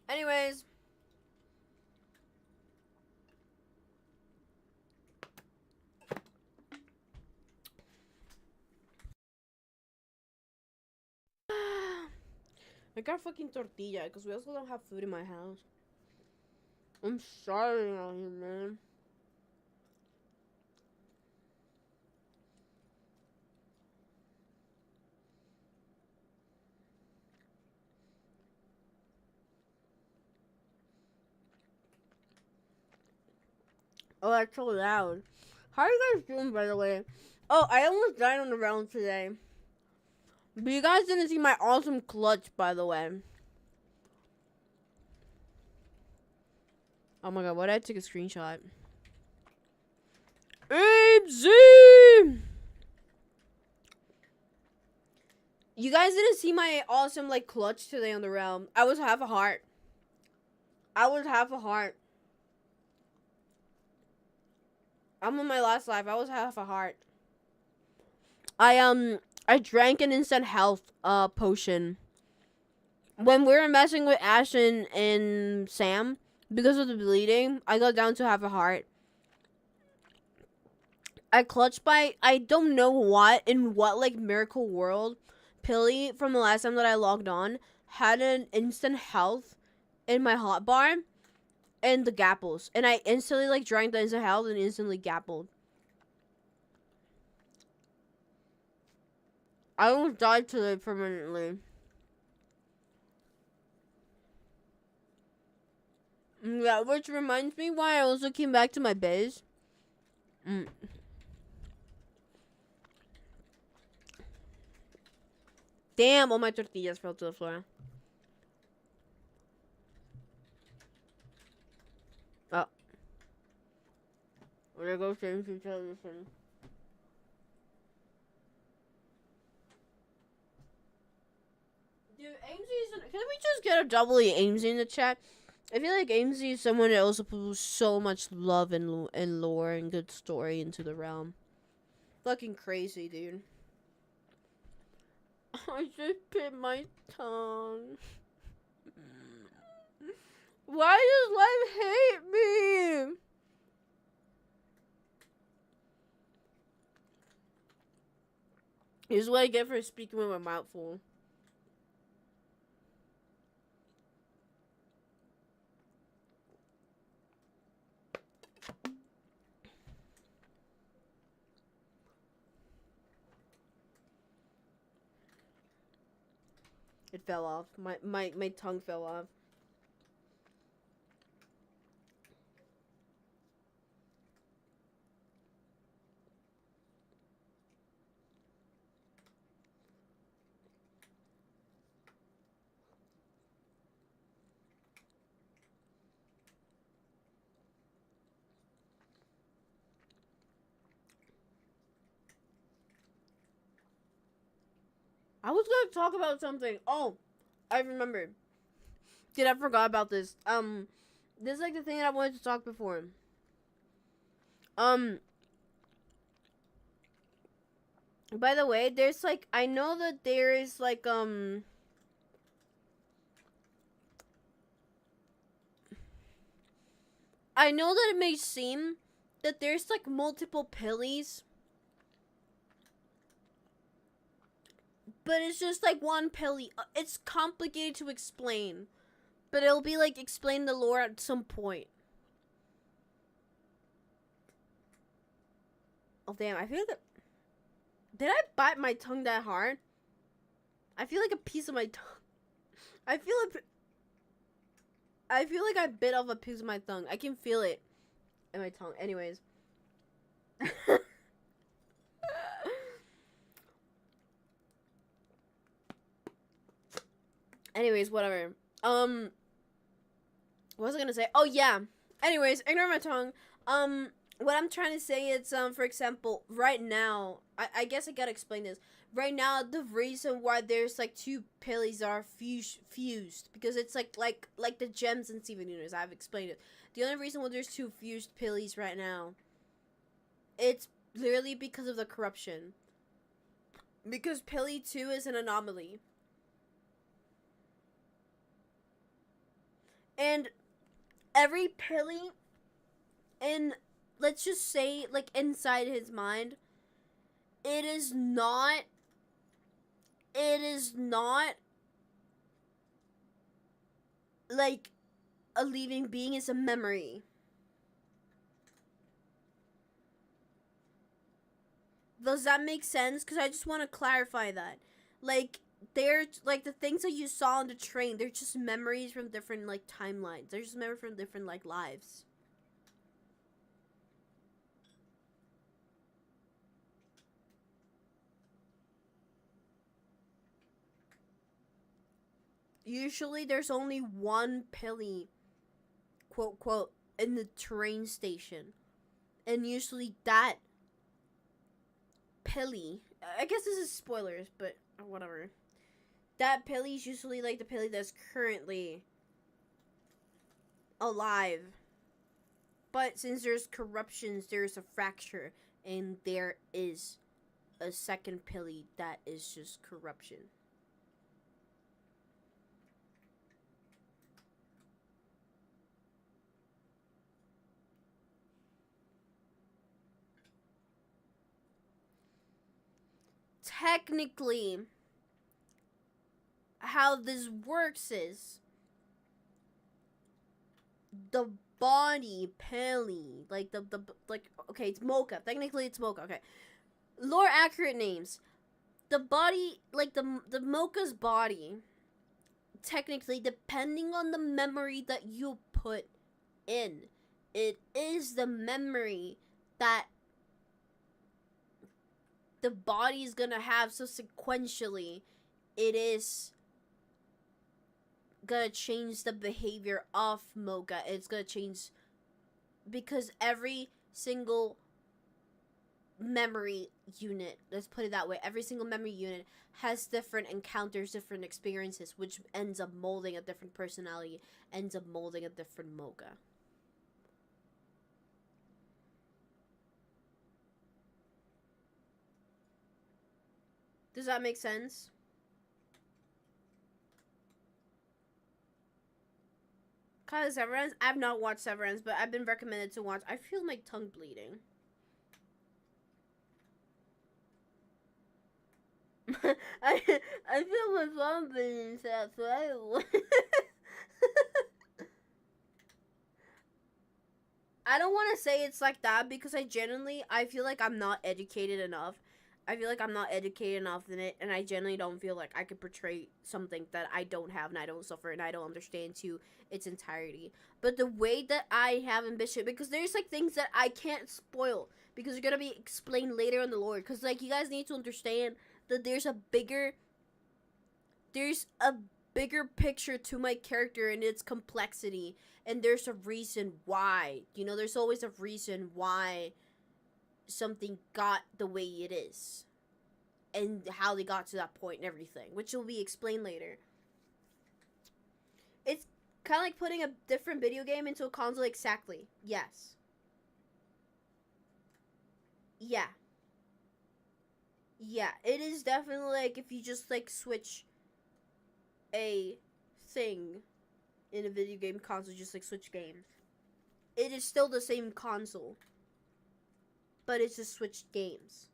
Anyways. I got fucking tortilla because we also don't have food in my house. I'm sorry, man. Oh, that's so loud. How are you guys doing, by the way? Oh, I almost died on the round today. But you guys didn't see my awesome clutch, by the way. Oh my god, why did I take a screenshot? AMZ! You guys didn't see my awesome, like, clutch today on the realm. I was half a heart. I'm on my last life. I was half a heart. I drank an instant health, potion. When we were messing with Ashton and Sam, because of the bleeding, I got down to half a heart. I clutched by, I don't know what, in what, like, miracle world, Pilly, from the last time that I logged on, had an instant health in my hotbar and the gapples. And I instantly, like, drank the instant health and instantly gappled. I almost died today permanently. Yeah, which reminds me why I also came back to my base. Damn, all my tortillas fell to the floor. Oh. There goes James and television. Dude, AMZ can we just get a double AMZ in the chat? I feel like AMZ is someone that also puts so much love and lore and good story into the realm. Fucking crazy, dude. I just bit my tongue. Why does life hate me? Here's what I get for speaking with my mouth full. It fell off. My tongue fell off. I was gonna talk about something. Oh, I remembered. Dude, I forgot about this. This is like the thing that I wanted to talk before. By the way, there's like, I know that there is like, I know that it may seem that there's like multiple pillies. But it's just like one pilly. It's complicated to explain. But it'll be like explain the lore at some point. Oh damn, I feel like did I bite my tongue that hard? I feel like a piece of my tongue. I feel like I bit off a piece of my tongue. I can feel it in my tongue. Anyways. Anyways, whatever. What was I gonna say? Oh yeah. Anyways, ignore my tongue. What I'm trying to say is, for example, right now, I guess I gotta explain this. Right now, the reason why there's like two pillies are fused because it's like the gems in Steven Universe. I've explained it. The only reason why there's two fused pillies right now, it's literally because of the corruption. Because Pilly 2 is an anomaly. And every Pilly in, let's just say, like, inside his mind, it is not like a living being, is a memory. Does that make sense? Because I just want to clarify that. Like, they're, like, the things that you saw on the train, they're just memories from different, like, timelines. They're just memories from different, like, lives. Usually there's only one Pilly, quote, quote, in the train station. And usually that Pilly, I guess this is spoilers, but whatever. That Pilly is usually like the Pilly that's currently alive. But since there's corruptions, there's a fracture, and there is a second Pilly that is just corruption. Technically, how this works is the body Pilly, like the like, okay, it's Mocha. Technically, it's Mocha. Okay, lore accurate names. The body, like the Mocha's body, technically, depending on the memory that you put in, it is the memory that the body is gonna have. So sequentially, it is gonna change the behavior of Mocha. It's gonna change because every single memory unit, let's put it that way, every single memory unit has different encounters, different experiences, which ends up molding a different personality, ends up molding a different Mocha. Does that make sense? Cause Severance, I've not watched Severance, but I've been recommended to watch. I feel my tongue bleeding. I feel my tongue bleeding, so that's why. I don't want to say it's like that because I feel like I'm not educated enough. I feel like I'm not educated enough in it, and I genuinely don't feel like I could portray something that I don't have and I don't suffer and I don't understand to its entirety. But the way that I have ambition, because there's like things that I can't spoil because they're gonna be explained later in the lore. Because like you guys need to understand that there's a bigger picture to my character and its complexity, and there's a reason why. You know, there's always a reason why something got the way it is and how they got to that point and everything, which will be explained later. It's kind of like putting a different video game into a console. Exactly. Yes. Yeah. Yeah, it is definitely like if you just like switch a thing in a video game console, just like switch games. It is still the same console, but it's just switched games.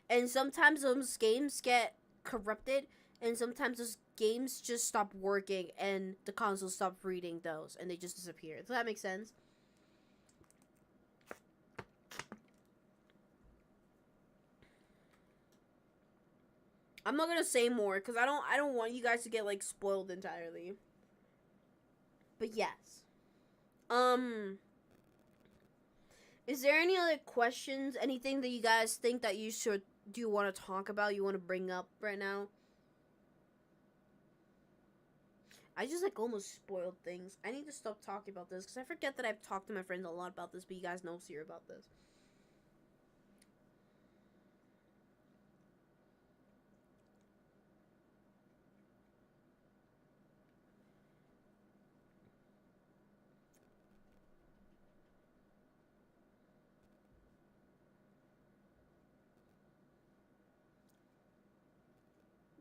And sometimes those games get corrupted, and sometimes those games just stop working, and the console stop reading those, and they just disappear. Does that make sense? I'm not gonna say more because I don't want you guys to get like spoiled entirely. But yes. Is there any other questions? Anything that you guys think that you should do want to talk about? You want to bring up right now? I just like almost spoiled things. I need to stop talking about this because I forget that I've talked to my friends a lot about this, but you guys know here about this.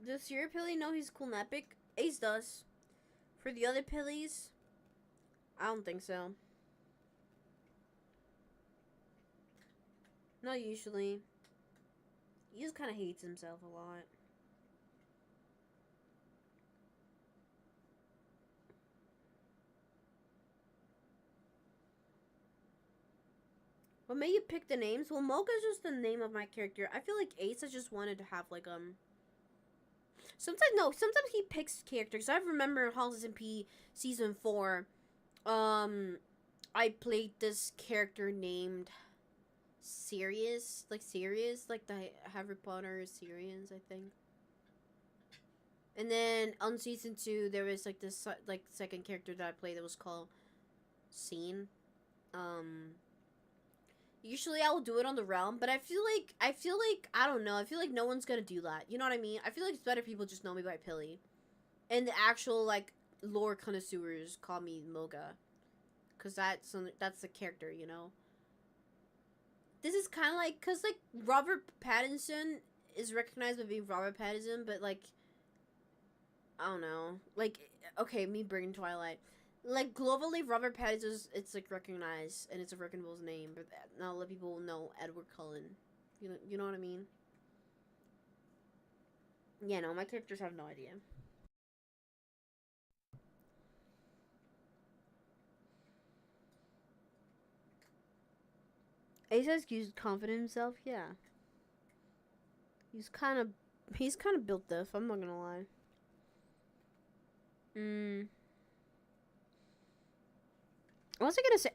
Does your Pilly know he's cool and epic? Ace does. For the other Pillies, I don't think so. Not usually. He just kind of hates himself a lot. What made you pick the names? Well, Mocha's just the name of my character. I feel like Ace has just wanted to have like sometimes he picks characters. I remember Halls SMP season 4. I played this character named Sirius, like the Harry Potter Sirius, I think. And then on season 2, there was like this like second character that I played that was called Scene. Usually I will do it on the Realm, but I feel like I don't know. I feel like no one's gonna do that. You know what I mean? I feel like it's better people just know me by Pilly, and the actual like lore connoisseurs call me Moga, cause that's the character, you know. This is kind of like, cause like Robert Pattinson is recognized by being Robert Pattinson, but like I don't know, like okay, me bringing Twilight. Like globally, Robert Pattinson, it's like recognized and it's a recognizable name, but now let people know Edward Cullen. You know what I mean? Yeah, no, my characters have no idea. Ace has used confident in himself. Yeah, he's kind of built this. I'm not gonna lie. What was I gonna say?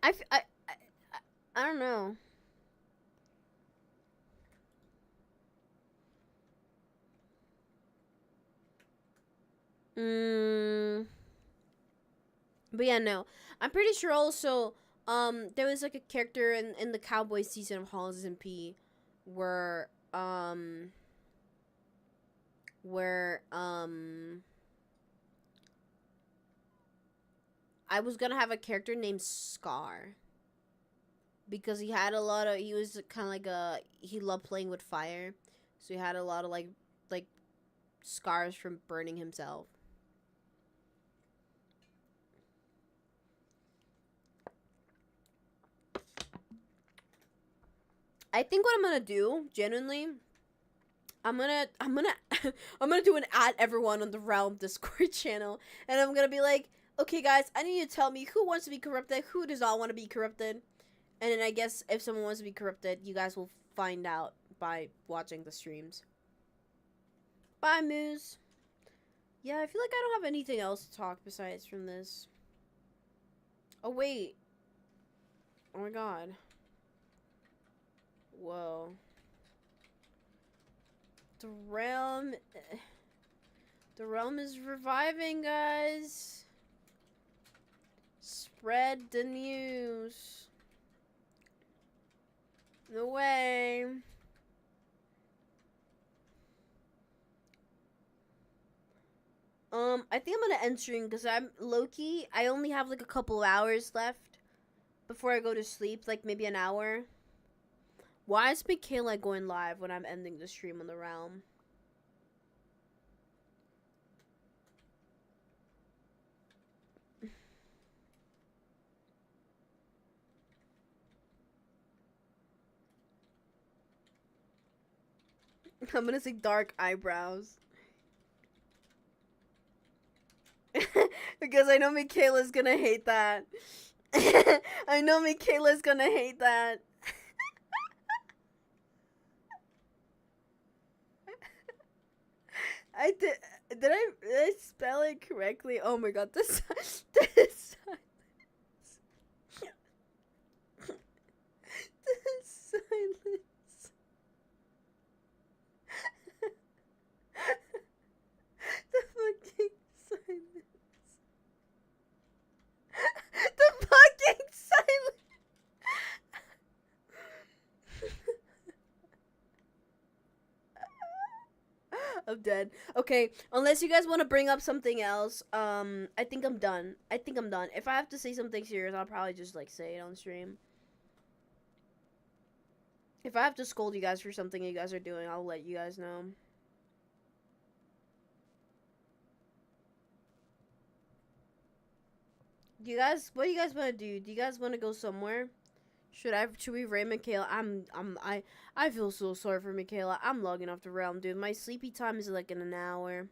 I don't know. But yeah, no. I'm pretty sure also there was like a character in the Cowboy season of Halls SMP where where I was gonna have a character named Scar because he was kind of like he loved playing with fire, so he had a lot of like scars from burning himself. I think what I'm gonna do, genuinely, I'm gonna I'm gonna do an at everyone on the Realm Discord channel, and I'm gonna be like, okay, guys, I need you to tell me who wants to be corrupted, who does not want to be corrupted, and then I guess if someone wants to be corrupted, you guys will find out by watching the streams. Bye, Moose. Yeah, I feel like I don't have anything else to talk besides from this. Oh wait. Oh my god. Whoa. The realm. The realm is reviving, guys. Spread the news. No way. I think I'm gonna end stream because I'm low-key. I only have like a couple hours left before I go to sleep, like maybe an hour. Why is Michaela going live when I'm ending the stream on the Realm? I'm gonna say dark eyebrows. Because I know Michaela's gonna hate that. I know Michaela's gonna hate that. Did I spell it correctly? Oh my god, this this silence. The fucking silence. I'm dead. Okay, unless you guys want to bring up something else, I think I'm done. If I have to say something serious, I'll probably just like say it on stream. If I have to scold you guys for something you guys are doing, I'll let you guys know. What do you guys want to do? Do you guys want to go somewhere? Should we raid Michaela? I feel so sorry for Michaela. I'm logging off the realm, dude. My sleepy time is like in an hour.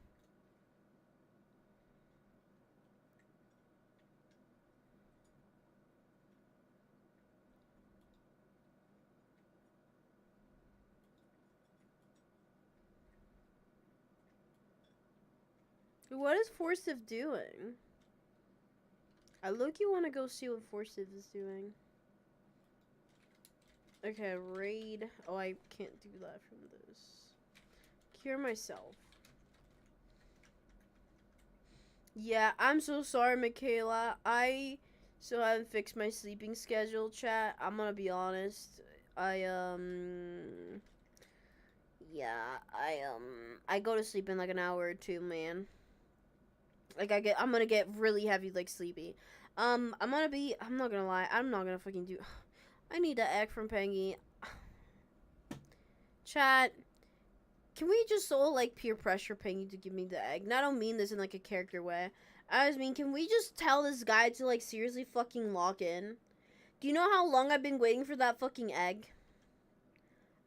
What is Forsive doing? I look you want to go see what Forsive is doing. Okay, raid. Oh, I can't do that from this. Cure myself. Yeah, I'm so sorry, Michaela. I still haven't fixed my sleeping schedule, chat. I'm gonna be honest. Yeah, I go to sleep in like an hour or two, man. Like, I'm gonna get really heavy, like, sleepy. I'm not gonna lie, I'm not gonna fucking do, I need the egg from Pengy. Chat, can we just all, like, peer pressure Pengy to give me the egg? And I don't mean this in, like, a character way. I just mean, can we just tell this guy to, like, seriously fucking lock in? Do you know how long I've been waiting for that fucking egg?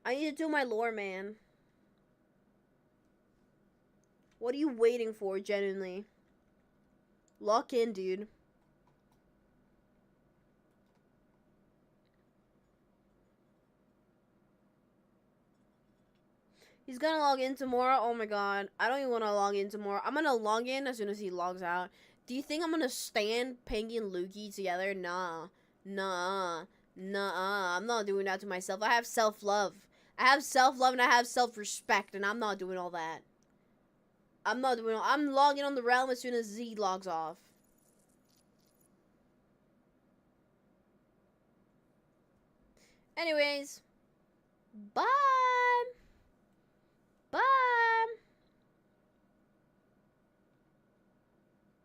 I need to do my lore, man. What are you waiting for, genuinely? Lock in, dude. He's gonna log in tomorrow. Oh my god. I don't even want to log in tomorrow. I'm gonna log in as soon as he logs out. Do you think I'm gonna stand Pengy and Lukey together? Nah. Nah. Nah. I'm not doing that to myself. I have self-love. I have self-love and I have self-respect, and I'm not doing all that. I'm logging on the realm as soon as Z logs off. Anyways. Bye.